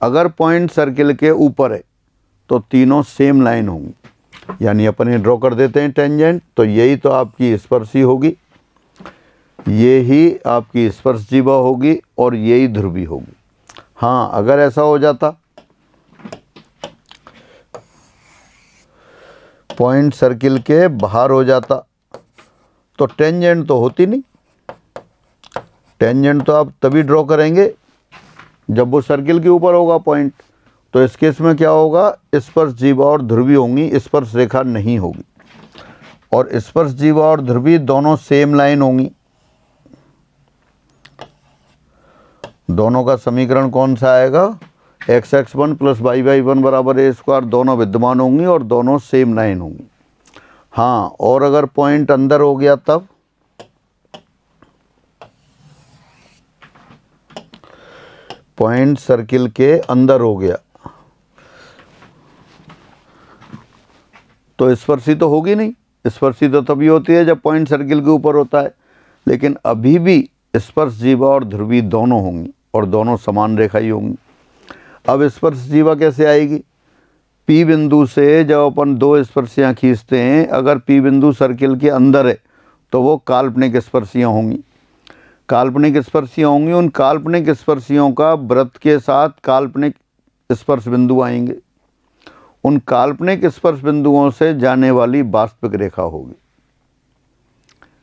अगर पॉइंट सर्किल के ऊपर है तो तीनों सेम लाइन होंगी, यानी अपन ये ड्रॉ कर देते हैं टेंजेंट। तो यही तो आपकी स्पर्शी होगी, ये ही आपकी स्पर्श जीवा होगी और यही ध्रुवी होगी। हाँ, अगर ऐसा हो जाता पॉइंट सर्किल के बाहर हो जाता तो टेंजेंट तो होती नहीं। टेंजेंट तो आप तभी ड्रॉ करेंगे जब वो सर्किल के ऊपर होगा पॉइंट। तो इस केस में क्या होगा, स्पर्श जीवा और ध्रुवी होंगी, स्पर्श रेखा नहीं होगी। और स्पर्श जीवा और ध्रुवी दोनों सेम लाइन होंगी। दोनों का समीकरण कौन सा आएगा, x(x1) + y(y1) = a²। दोनों विद्यमान होंगी और दोनों सेम लाइन होंगी। हाँ, और अगर पॉइंट अंदर हो गया तब पॉइंट सर्किल के अंदर हो गया तो स्पर्शी तो होगी नहीं। स्पर्शी तो तभी होती है जब पॉइंट सर्किल के ऊपर होता है। लेकिन अभी भी स्पर्श जीवा और ध्रुवी दोनों होंगी और दोनों समान रेखा ही होंगी। अब स्पर्श जीवा कैसे आएगी, P बिंदु से जब अपन दो स्पर्शियाँ खींचते हैं, अगर P बिंदु सर्किल के अंदर है तो वो काल्पनिक स्पर्शियाँ होंगी। काल्पनिक स्पर्शियाँ होंगी, उन काल्पनिक स्पर्शियों का वृत्त के साथ काल्पनिक स्पर्श बिंदु आएंगे। उन काल्पनिक स्पर्श बिंदुओं से जाने वाली वास्तविक रेखा होगी।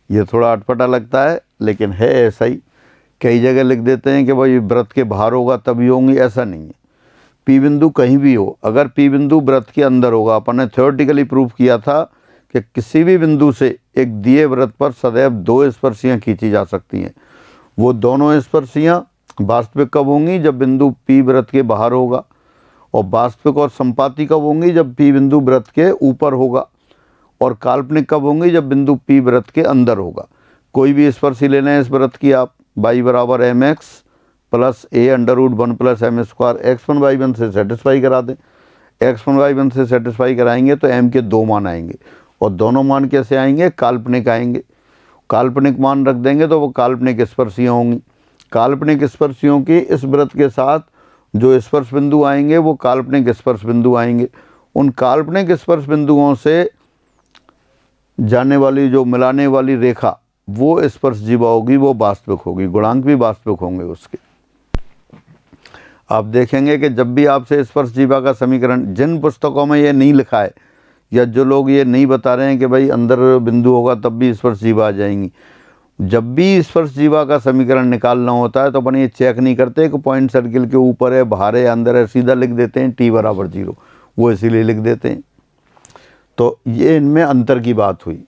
ये थोड़ा अटपटा लगता है लेकिन है ऐसा ही। कई जगह लिख देते हैं कि भाई वृत्त के बाहर होगा तभी होंगी, ऐसा नहीं है। P बिंदु कहीं भी हो, अगर P बिंदु वृत्त के अंदर होगा, अपन ने थ्योरेटिकली प्रूफ किया था कि किसी भी बिंदु से एक दिए वृत्त पर सदैव दो स्पर्शियाँ खींची जा सकती हैं। वो दोनों स्पर्शियाँ वास्तविक कब होंगी, जब बिंदु P वृत्त के बाहर होगा, और वास्तविक और संपाती कब होंगी, जब P बिंदु वृत्त के ऊपर होगा, और काल्पनिक कब होंगी, जब बिंदु P वृत्त के अंदर होगा। कोई भी स्पर्शी ले लें इस वृत्त की आप, y = mx + a√1 + m²। x1 y1 से सेटिस्फाई करा दें। x1 y1 से सेटिस्फाई कराएंगे तो m के दो मान आएंगे, और दोनों मान कैसे आएंगे, काल्पनिक आएंगे। काल्पनिक मान रख देंगे तो वो काल्पनिक स्पर्शियाँ होंगी। काल्पनिक स्पर्शियों की इस वृत्त के साथ जो स्पर्श बिंदु आएंगे वो काल्पनिक स्पर्श बिंदु आएंगे। उन काल्पनिक स्पर्श बिंदुओं से जाने वाली जो मिलाने वाली रेखा वो स्पर्श जीवा होगी, वो वास्तविक होगी, गुणांक भी वास्तविक होंगे उसके। आप देखेंगे कि जब भी आपसे स्पर्श जीवा का समीकरण, जिन पुस्तकों में ये नहीं लिखा है या जो लोग ये नहीं बता रहे हैं कि भाई अंदर बिंदु होगा तब भी स्पर्श जीवा आ जाएंगी, जब भी स्पर्श जीवा का समीकरण निकालना होता है तो अपन ये चेक नहीं करते कि पॉइंट सर्किल के ऊपर है, बाहर है, अंदर है, सीधा लिख देते हैं t बराबर 0, वो इसीलिए लिख देते हैं। तो ये इनमें अंतर की बात हुई।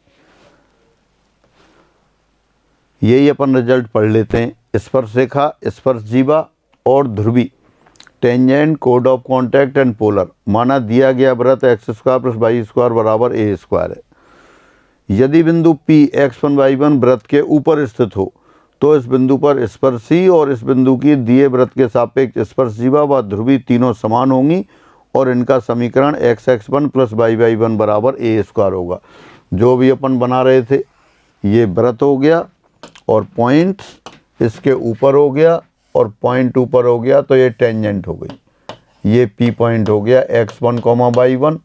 यही अपन रिजल्ट पढ़ लेते हैं। स्पर्श रेखा, स्पर्श जीवा और ध्रुवी, टेंजेंट, कोड ऑफ कॉन्टैक्ट एंड पोलर। माना दिया गया वृत्त x² + y² बराबर a² है। यदि बिंदु P x1 y1 वृत्त के ऊपर स्थित हो तो इस बिंदु पर स्पर्शी और इस बिंदु की दिए वृत्त के सापेक्ष स्पर्श जीवा व ध्रुवी तीनों समान होंगी और इनका समीकरण x(x1 + y(y1) बराबर a² होगा। जो भी अपन बना रहे थे, ये वृत्त हो गया और पॉइंट इसके ऊपर हो गया और पॉइंट ऊपर हो गया, तो ये टेंजेंट हो गई। ये P पॉइंट हो गया x1, y1।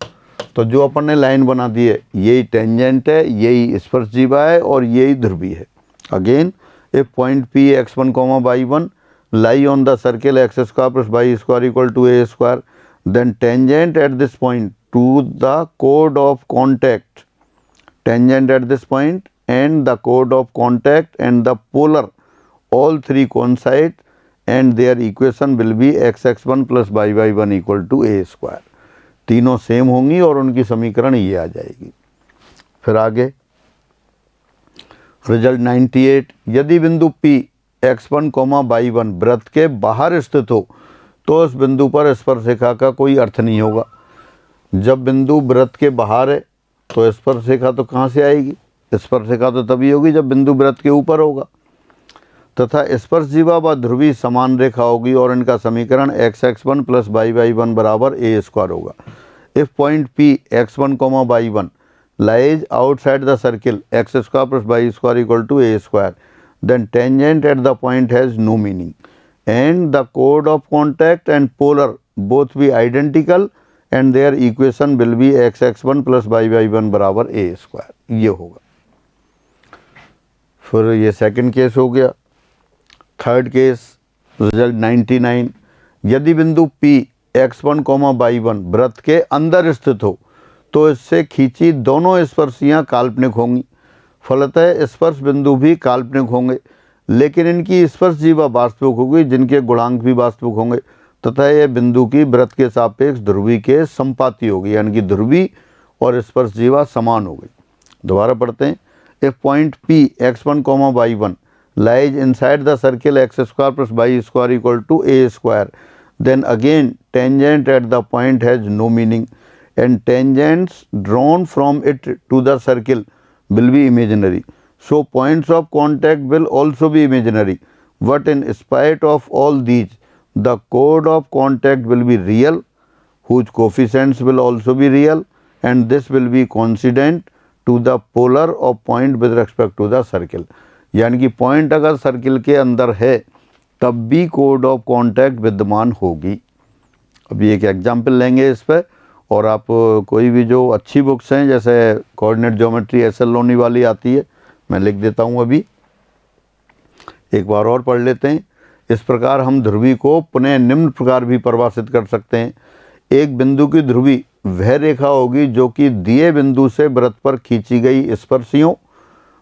तो जो अपन ने लाइन बना दी है, यही टेंजेंट है, यही स्पर्श जीवा है और यही ध्रुवी है। Again, if point P x1, y1 lie on the circle x² + y² = a², then tangent at this point to the chord of contact, tangent at this point and the chord of contact and the polar, all three coincide and their equation will be x(x1 + y(y1) = a²। तीनों सेम होंगी और उनकी समीकरण ये आ जाएगी। फिर आगे रिजल्ट 98, यदि बिंदु P x1, y1 वृत्त के बाहर स्थित हो तो इस बिंदु पर स्पर्श रेखा का कोई अर्थ नहीं होगा। जब बिंदु वृत्त के बाहर है तो स्पर्श रेखा तो कहाँ से आएगी? स्पर्श रेखा तो तभी होगी जब बिंदु वृत्त के ऊपर होगा। तथा स्पर्श जीवा व ध्रुवी समान रेखा होगी और इनका समीकरण x(x1 + y(y1) बराबर a² होगा। If point P x1, y1 lies outside the circle x² + y² = a², then tangent at the point has no meaning and the chord of contact and polar both be identical and their equation will be x(x1 + y(y1) बराबर a²। ये होगा। फिर ये सेकंड केस हो गया। थर्ड केस, रिजल्ट 99, यदि बिंदु P x1, y1 वृत्त के अंदर स्थित हो तो इससे खींची दोनों स्पर्शियाँ काल्पनिक होंगी। फलतः स्पर्श बिंदु भी काल्पनिक होंगे, लेकिन इनकी स्पर्श जीवा वास्तविक होगी जिनके गुणांक भी वास्तविक होंगे तथा यह बिंदु की वृत्त के सापेक्ष ध्रुवी के संपाती होगी, यानी कि ध्रुवी और स्पर्श जीवा समान हो गई। दोबारा पढ़ते हैं। If point P x1, y1 lies inside the circle x² + y² = a², then again tangent at the point has no meaning and tangents drawn from it to the circle will be imaginary. So points of contact will also be imaginary, but in spite of all these, the chord of contact will be real, whose coefficients will also be real, and this will be coincident to the polar of point with respect to the circle. यानी कि पॉइंट अगर सर्किल के अंदर है तब भी कोड ऑफ कॉन्टैक्ट विद्यमान होगी। अभी एक एग्जाम्पल लेंगे इस पर, और आप कोई भी जो अच्छी बुक्स हैं जैसे कोऑर्डिनेट ज्योमेट्री एस.एल. लोनी वाली आती है, मैं लिख देता हूँ। अभी एक बार और पढ़ लेते हैं। इस प्रकार हम ध्रुवी को पुनः निम्न प्रकार भी परिभाषित कर सकते हैं। एक बिंदु की ध्रुवी वह रेखा होगी जो कि दिए बिंदु से वृत्त पर खींची गई स्पर्शियों,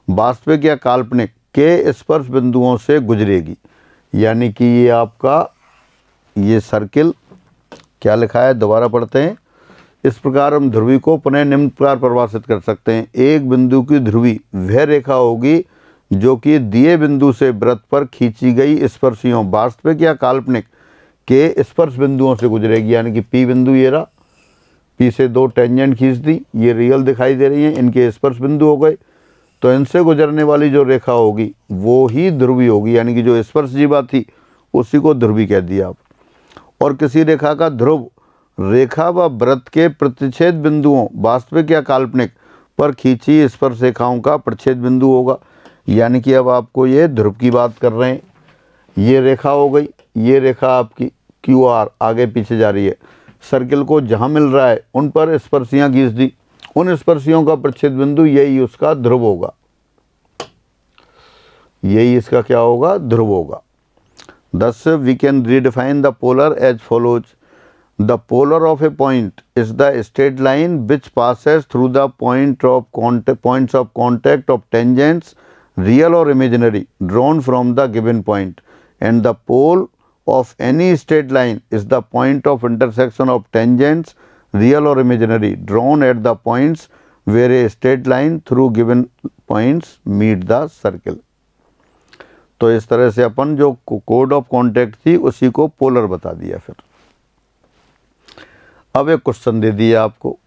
वास्तविक या काल्पनिक, के स्पर्श बिंदुओं से गुजरेगी। यानी कि ये आपका ये सर्किल क्या लिखा है, दोबारा पढ़ते हैं। इस प्रकार हम ध्रुवी को पुनः निम्न प्रकार परिभाषित कर सकते हैं। एक बिंदु की ध्रुवी वह रेखा होगी जो कि दिए बिंदु से वृत्त पर खींची गई स्पर्शियों, वास्तविक या काल्पनिक, के स्पर्श बिंदुओं से गुजरेगी। यानी कि P बिंदु ये रहा, P से दो टेंजेंट खींच दी, ये रियल दिखाई दे रही हैं, इनके स्पर्श बिंदु हो गए। तो इनसे गुजरने वाली जो रेखा होगी वो ही ध्रुवी होगी, यानी कि जो स्पर्श जीवा थी उसी को ध्रुवी कह दिया आप। और किसी रेखा का ध्रुव रेखा व वृत्त के प्रतिच्छेद बिंदुओं, वास्तविक या काल्पनिक, पर खींची स्पर्श रेखाओं का प्रतिच्छेद बिंदु होगा। यानी कि अब आपको ये ध्रुव की बात कर रहे हैं। ये रेखा हो गई, ये रेखा आपकी QR आगे पीछे जा रही है। सर्किल को जहाँ मिल रहा है उन पर स्पर्शियाँ खींच दी, उन स्पर्शियों का प्रतिच्छेद बिंदु यही उसका ध्रुव होगा, यही इसका क्या होगा, ध्रुव होगा। Thus we can redefine the polar as follows. The polar of a point is the straight line which passes through the points of contact of tangents real or imaginary, drawn from the given point, and the pole of any straight line is the point of intersection of tangents, real or imaginary, drawn at the points where a straight line through given points meet the circle. तो इस तरह से अपन जो कोड ऑफ कॉन्टैक्ट थी उसी को पोलर बता दिया। फिर अब एक क्वेश्चन दे दिया आपको,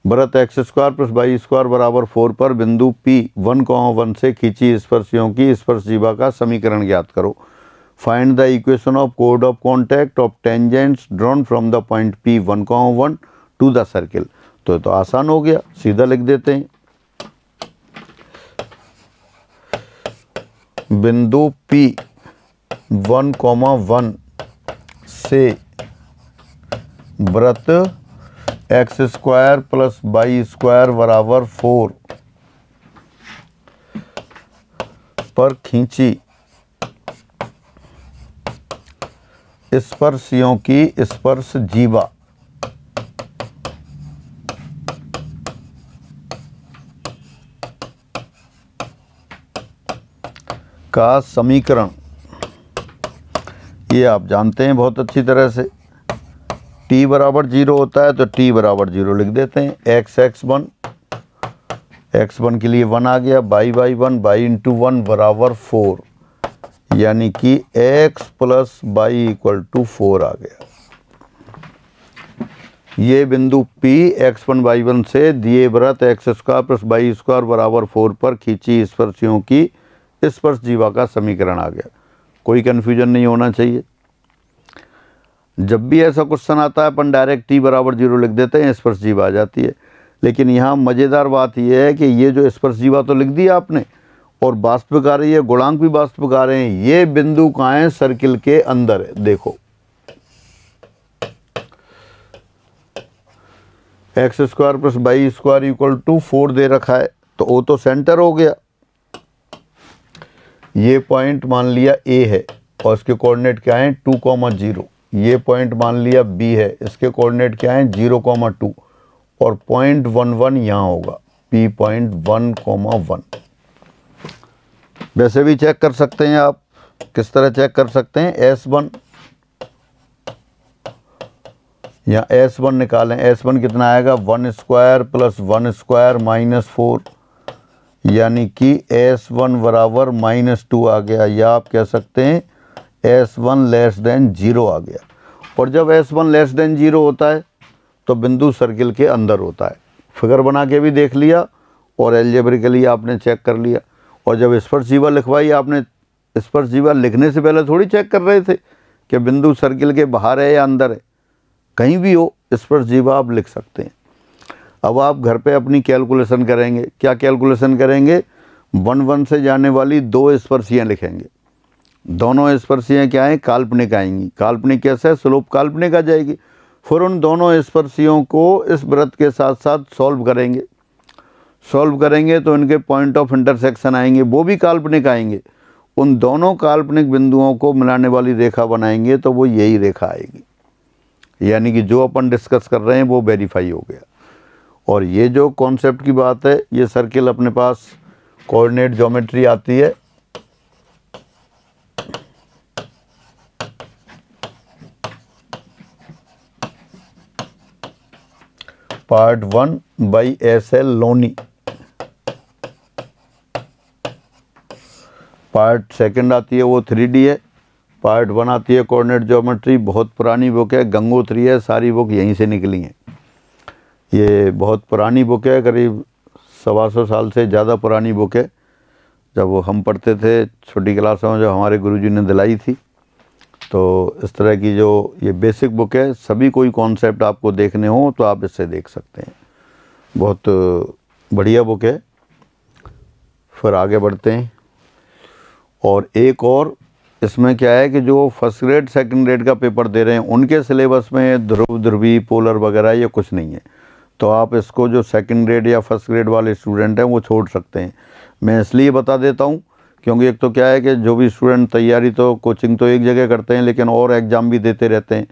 वृत्त x² + y² बराबर 4 पर बिंदु P 1,1 से खींची स्पर्शियों की स्पर्शजीवा का समीकरण ज्ञात करो। फाइंड द इक्वेशन ऑफ कोड of contact of tangents drawn from the point P 1,1 to the circle. तो आसान हो गया, सीधा लिख देते हैं। बिंदु P 1,1 से वृत्त x² + y² बराबर 4 पर खींची स्पर्शियों की स्पर्शजीवा का समीकरण। ये आप जानते हैं बहुत अच्छी तरह से, t बराबर 0 होता है तो t बराबर 0 लिख देते हैं। x1 के लिए 1 आ गया, y1 y × 1 बराबर 4, यानी कि x + y = 4 आ गया। ये बिंदु P x1 y1 से दिए वृत्त x² + y² बराबर 4 पर खींची स्पर्शियों की स्पर्शजीवा का समीकरण आ गया। कोई कन्फ्यूजन नहीं होना चाहिए। जब भी ऐसा क्वेश्चन आता है अपन डायरेक्ट t बराबर 0 लिख देते हैं, स्पर्शजीवा आ जाती है। लेकिन यहाँ मज़ेदार बात यह है कि ये जो स्पर्शजीवा तो लिख दिया आपने, और वास्तविक आ रही है, गुणांक भी वास्तविक आ रहे हैं। ये बिंदु कहाँ है? सर्किल के अंदर है। देखो x² + y² = 4 दे रखा है, तो वो तो सेंटर हो गया। ये पॉइंट मान लिया A है और इसके कोऑर्डिनेट क्या हैं? 2, 0। ये पॉइंट मान लिया B है, इसके कोऑर्डिनेट क्या हैं? 0, 2 और 0.11 यहाँ होगा, P.1,1। वैसे भी चेक कर सकते हैं आप। किस तरह चेक कर सकते हैं? S1, यहाँ S1 निकालें। S1 कितना आएगा? 1² + 1² - 4, यानी कि S1 बराबर -2 आ गया, या आप कह सकते हैं S1 < 0 आ गया। और जब S1 < 0 होता है तो बिंदु सर्किल के अंदर होता है। फिगर बना के भी देख लिया और एल्जेब्रिकली आपने चेक कर लिया। और जब स्पर्शजीवा लिखवाई आपने, स्पर्शजीवा लिखने से पहले थोड़ी चेक कर रहे थे कि बिंदु सर्किल के बाहर है या अंदर है। कहीं भी हो स्पर्शजीवा आप लिख सकते हैं। अब आप घर पे अपनी कैलकुलेशन करेंगे। क्या कैलकुलेशन करेंगे? 1 से जाने वाली 2 स्पर्शियाँ लिखेंगे। दोनों स्पर्शियाँ क्या हैं? काल्पनिक आएंगी। काल्पनिक कैसे है? स्लोप काल्पनिक आ जाएगी। फिर उन दोनों स्पर्शियों को इस वृत्त के साथ साथ सॉल्व करेंगे। सॉल्व करेंगे तो इनके पॉइंट ऑफ इंटरसेक्शन आएंगे, वो भी काल्पनिक आएंगे। उन दोनों काल्पनिक बिंदुओं को मिलाने वाली रेखा बनाएंगे तो वो यही रेखा आएगी। यानी कि जो अपन डिस्कस कर रहे हैं वो वेरीफाई हो गया। और ये जो कॉन्सेप्ट की बात है, ये सर्किल अपने पास कोऑर्डिनेट ज्योमेट्री आती है। Part 1 by SL Loni. Part 2 आती है वो 3D है। पार्ट 1 आती है कोऑर्डिनेट ज्योमेट्री, बहुत पुरानी बुक है, गंगोत्री है, सारी बुक यहीं से निकली हैं। ये बहुत पुरानी बुक है, करीब 125 साल से ज़्यादा पुरानी बुक है। जब वो हम पढ़ते थे छोटी क्लासों में, जो हमारे गुरुजी ने दिलाई थी। तो इस तरह की जो ये बेसिक बुक है, सभी कोई कॉन्सेप्ट आपको देखने हो तो आप इससे देख सकते हैं। बहुत बढ़िया बुक है। फिर आगे बढ़ते हैं। और एक और इसमें क्या है कि जो फर्स्ट ग्रेड सेकंड ग्रेड का पेपर दे रहे हैं उनके सिलेबस में ध्रुव, ध्रुवी, पोलर वगैरह ये कुछ नहीं है। तो आप इसको जो सेकंड ग्रेड या फर्स्ट ग्रेड वाले स्टूडेंट हैं वो छोड़ सकते हैं। मैं इसलिए बता देता हूँ क्योंकि एक तो क्या है कि जो भी स्टूडेंट तैयारी तो कोचिंग तो एक जगह करते हैं, लेकिन और एग्ज़ाम भी देते रहते हैं।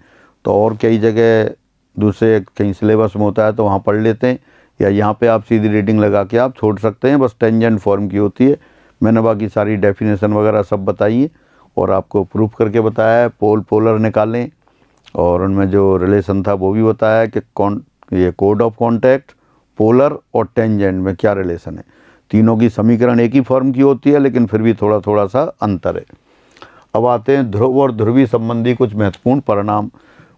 तो और कई जगह दूसरे कहीं सिलेबस में होता है तो वहाँ पढ़ लेते हैं, या यहाँ पे आप सीधी रीडिंग लगा के आप छोड़ सकते हैं। बस टेंजेंट फॉर्म की होती है, मैंने बाकी सारी डेफिनेशन वगैरह सब बताई है और आपको प्रूफ करके बताया है। पोल पोलर निकालें और उनमें जो रिलेशन था वो भी बताया है कि ये कोड ऑफ कॉन्टैक्ट, पोलर और टेंजेंट में क्या रिलेशन है। तीनों की समीकरण एक ही फॉर्म की होती है लेकिन फिर भी थोड़ा थोड़ा सा अंतर है। अब आते हैं ध्रुव और ध्रुवी संबंधी कुछ महत्वपूर्ण परिणाम।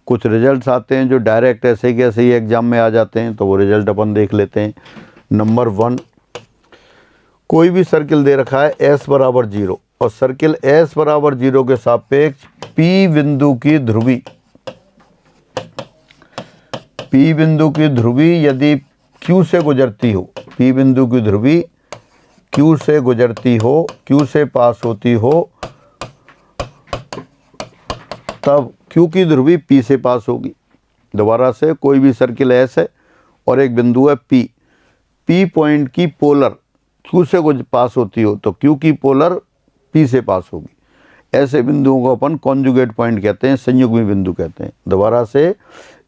कुछ रिजल्ट्स आते हैं जो डायरेक्ट ऐसे के ऐसे ही एग्जाम में आ जाते हैं, तो वो रिजल्ट अपन देख लेते हैं। नंबर 1, कोई भी सर्किल दे रखा है S बराबर 0 और सर्किल S बराबर 0 के सापेक्ष P बिंदु की ध्रुवी यदि Q से गुजरती हो, P बिंदु की ध्रुवी Q से गुजरती हो, Q से पास होती हो, तब Q की ध्रुवी P से पास होगी। दोबारा से, कोई भी सर्किल S है और एक बिंदु है P पॉइंट की पोलर Q से पास होती हो तो Q की पोलर P से पास होगी। ऐसे बिंदुओं को अपन कॉन्जुगेट पॉइंट कहते हैं, संयुग्मी बिंदु कहते हैं। दोबारा से,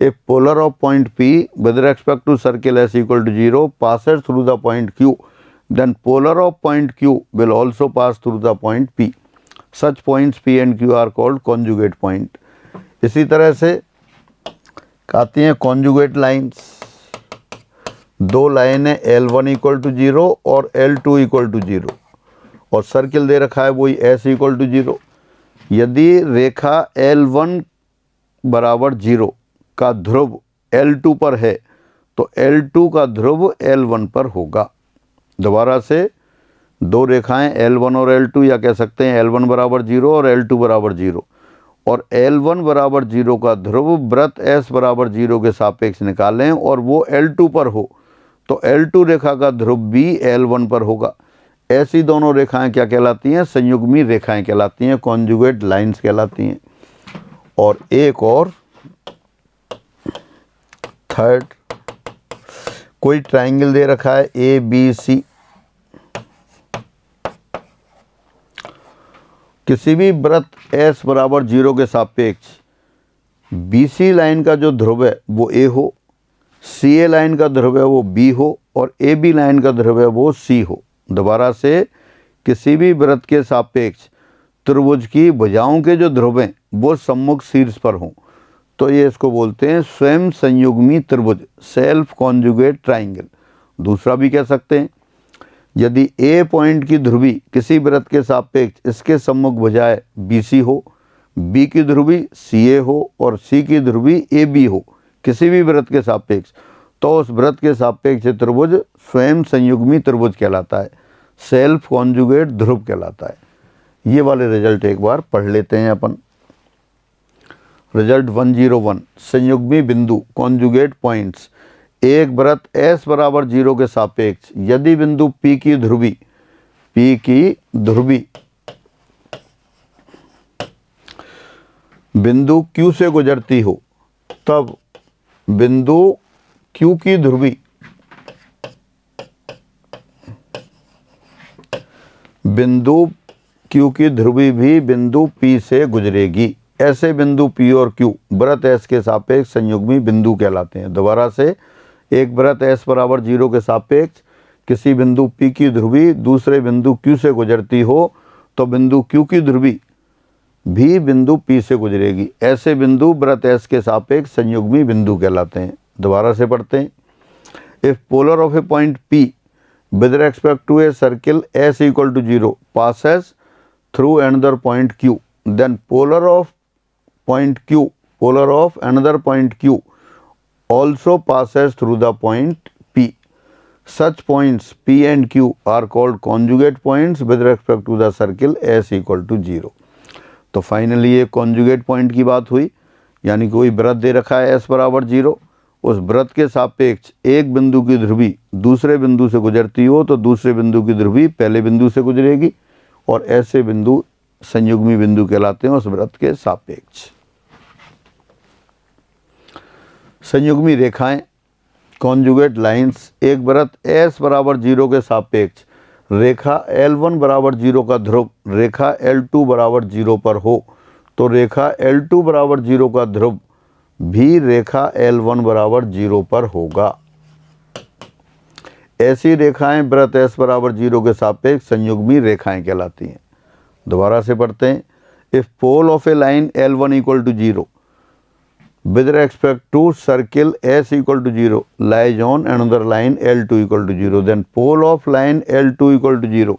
if polar of point P with respect to circle S equal to 0 passes through the point Q, then polar of point Q will also pass through the point P. Such points P and Q are called conjugate point. इसी तरह से आती हैं कॉन्जुगेट लाइन्स। दो लाइनें L1 इक्वल टू 0 और L2 इक्वल टू 0 और सर्किल दे रखा है वही S इक्वल टू 0। यदि रेखा L1 बराबर 0 का ध्रुव L2 पर है तो L2 का ध्रुव L1 पर होगा। दोबारा से, दो रेखाएं L1 और L2, या कह सकते हैं L1 बराबर 0 और L2 बराबर 0, और L1 बराबर 0 का ध्रुव वृत्त S बराबर 0 के सापेक्ष निकालें और वो L2 पर हो तो L2 रेखा का ध्रुव भी L1 पर होगा। ऐसी दोनों रेखाएं क्या कहलाती हैं? संयुग्मी रेखाएं कहलाती हैं, कॉन्जुगेट लाइंस कहलाती हैं। और एक और थर्ड, कोई ट्रायंगल दे रखा है ABC, किसी भी वृत्त S बराबर 0 के सापेक्ष BC लाइन का जो ध्रुव है वो A हो, CA लाइन का ध्रुव है वो B हो और AB लाइन का ध्रुव है वो C हो। दोबारा से, किसी भी वृत्त के सापेक्ष त्रिभुज की भुजाओं के जो ध्रुव हैं वो सम्मुख शीर्ष पर हों तो ये इसको बोलते हैं स्वयं संयुग्मी त्रिभुज, सेल्फ कॉन्जुगेट ट्राइंगल। दूसरा भी कह सकते हैं, यदि A पॉइंट की ध्रुवी किसी वृत्त के सापेक्ष इसके सम्मुख भुजाएं BC हो, B की ध्रुवी CA हो और C की ध्रुवी AB हो किसी भी वृत्त के सापेक्ष, तो उस वृत्त के सापेक्ष त्रिभुज स्वयं संयुग्मी त्रिभुज कहलाता है, सेल्फ कॉन्जुगेट ध्रुव कहलाता है। ये वाले रिजल्ट एक बार पढ़ लेते हैं अपन। रिजल्ट 101, संयुग्मी बिंदु कॉन्जुगेट पॉइंट्स। एक वृत्त S बराबर 0 के सापेक्ष यदि बिंदु P की ध्रुवी बिंदु Q से गुजरती हो तब बिंदु Q की ध्रुवी भी बिंदु P से गुजरेगी। ऐसे बिंदु P और Q वृत्त S के सापेक्ष संयुग्मी बिंदु कहलाते हैं। दोबारा से, एक वृत्त S बराबर 0 के सापेक्ष किसी बिंदु P की ध्रुवी दूसरे बिंदु Q से गुजरती हो तो बिंदु Q की ध्रुवी भी बिंदु P से गुजरेगी। ऐसे बिंदु वृत्त S के सापेक्ष संयुग्मी बिंदु कहलाते हैं। दोबारा से पढ़ते हैं, if polar of A point P with respect to a circle S equal to 0 passes through another point Q, then polar of another point Q also passes through the point P. Such points P and Q are called conjugate points with respect to the circle S equal to 0. तो फाइनली ये कॉन्जुगेट पॉइंट की बात हुई, यानी कोई वृत्त दे रखा है S बराबर 0, उस वृत्त के सापेक्ष एक बिंदु की ध्रुवी दूसरे बिंदु से गुजरती हो तो दूसरे बिंदु की ध्रुवी पहले बिंदु से गुजरेगी और ऐसे बिंदु संयुग्मी बिंदु कहलाते हैं उस वृत्त के सापेक्ष। संयुग्मी रेखाएं कॉन्जुगेट लाइंस। एक वृत्त S बराबर 0 के सापेक्ष रेखा L1 बराबर 0 का ध्रुव रेखा L2 बराबर 0 पर हो तो रेखा L2 बराबर 0 का ध्रुव भी रेखा L1 बराबर 0 पर होगा। ऐसी रेखाएं वृत्त S बराबर 0 के सापेक्ष संयुग्मी रेखाएं कहलाती हैं। दोबारा से पढ़ते हैं। If pole of a line L1 equal to 0 with respect to circle S equal to 0 lies on another line L2 equal to 0, then pole of line L2 equal to 0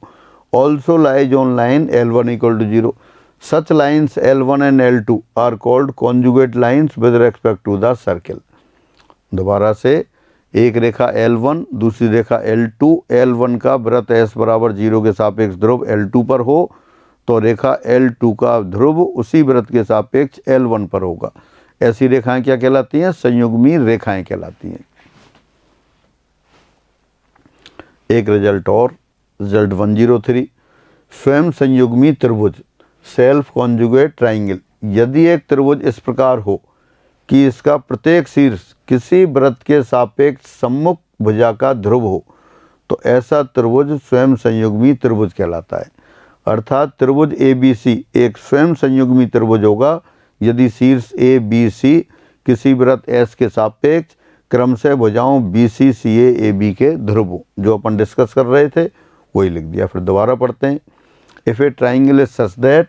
also lies on line L1 equal to 0. Such lines L1 and L2 are called conjugate lines with respect to the circle. दोबारा से, एक रेखा L1 दूसरी रेखा L2, L1 का वृत्त S बराबर 0 के सापेक्ष ध्रुव L2 पर हो तो रेखा L2 का ध्रुव उसी वृत्त के सापेक्ष L1 पर होगा। ऐसी रेखाएं क्या कहलाती हैं? संयुग्मी रेखाएं कहलाती हैं। एक रिजल्ट और, रिजल्ट 103, स्वयं संयुग्मी त्रिभुज सेल्फ कॉन्जुगेट ट्राइंगल। यदि एक त्रिभुज इस प्रकार हो कि इसका प्रत्येक शीर्ष किसी वृत्त के सापेक्ष सम्मुख भुजा का ध्रुव हो तो ऐसा त्रिभुज स्वयं संयुग्मी त्रिभुज कहलाता है। अर्थात त्रिभुज ABC एक स्वयं संयुग्मी त्रिभुज होगा यदि शीर्ष ABC किसी वृत्त S के सापेक्ष क्रमशः भुजाओं BC CA AB के ध्रुव हो। जो अपन डिस्कस कर रहे थे वही लिख दिया। फिर दोबारा पढ़ते हैं। If a triangle is such that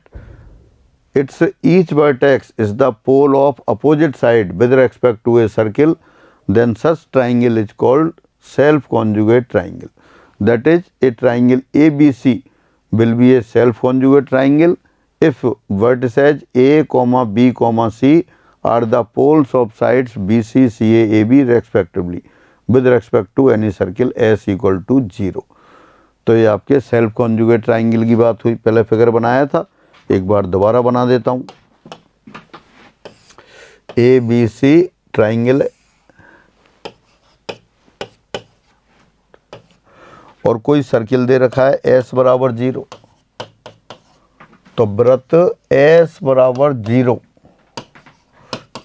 its each vertex is the pole of opposite side with respect to a circle then such triangle is called self conjugate triangle. That is a triangle ABC will be a self conjugate triangle if vertices A, B, C are the poles of sides BC, CA, AB respectively with respect to any circle S equal to 0। तो ये आपके सेल्फ कॉन्जुगेट ट्राइंगल की बात हुई। पहले फिगर बनाया था, एक बार दोबारा बना देता हूँ। ABC ट्राइंगल है और कोई सर्किल दे रखा है S बराबर 0, तो वृत्त S बराबर 0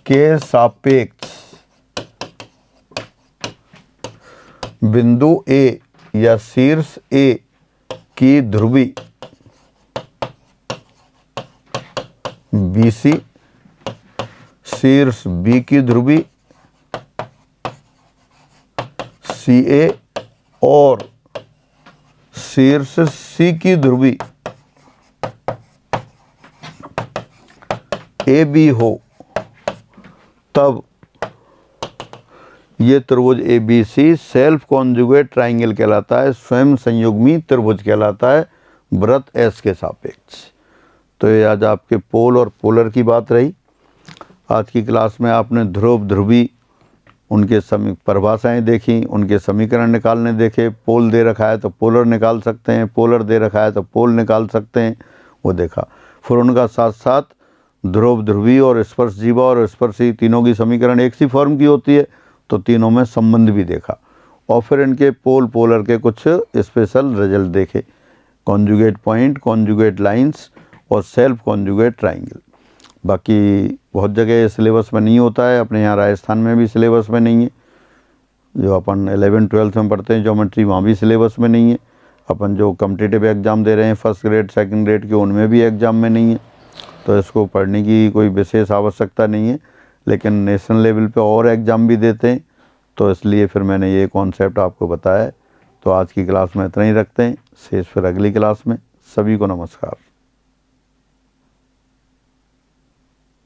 के सापेक्ष बिंदु A या शीर्ष A की ध्रुवी BC, शीर्ष B की ध्रुवी CA और शीर्ष C की ध्रुवी AB हो, तब ये त्रिभुज ABC सेल्फ कॉन्जुगेट ट्राइंगल कहलाता है, स्वयं संयुग्मी त्रिभुज कहलाता है वृत्त S के सापेक्ष। तो ये आज आपके पोल और पोलर की बात रही। आज की क्लास में आपने ध्रुव, ध्रुवी, उनके परिभाषाएं देखी, उनके समीकरण निकालने देखे। पोल दे रखा है तो पोलर निकाल सकते हैं, पोलर दे रखा है तो पोल निकाल सकते हैं, वो देखा। फिर उनका साथ साथ ध्रुव, ध्रुवी और स्पर्शजीवा और स्पर्शी तीनों की समीकरण एक सी फॉर्म की होती है, तो तीनों में संबंध भी देखा। और फिर इनके पोल पोलर के कुछ स्पेशल रिजल्ट देखे, कॉन्जुगेट पॉइंट, कॉन्जुगेट लाइंस और सेल्फ कॉन्जुगेट ट्राइंगल। बाकी बहुत जगह सिलेबस में नहीं होता है, अपने यहाँ राजस्थान में भी सिलेबस में नहीं है। जो अपन 11th-12th में पढ़ते हैं ज्योमेट्री, वहाँ भी सिलेबस में नहीं है। अपन जो कॉम्पिटिटिव एग्ज़ाम दे रहे हैं फर्स्ट ग्रेड, सेकंड ग्रेड के, उनमें भी एग्ज़ाम में नहीं है। तो इसको पढ़ने की कोई विशेष आवश्यकता नहीं है, लेकिन नेशनल लेवल पे और एग्ज़ाम भी देते हैं, तो इसलिए फिर मैंने ये कॉन्सेप्ट आपको बताया है। तो आज की क्लास में इतना ही रखते हैं, शेष फिर अगली क्लास में। सभी को नमस्कार।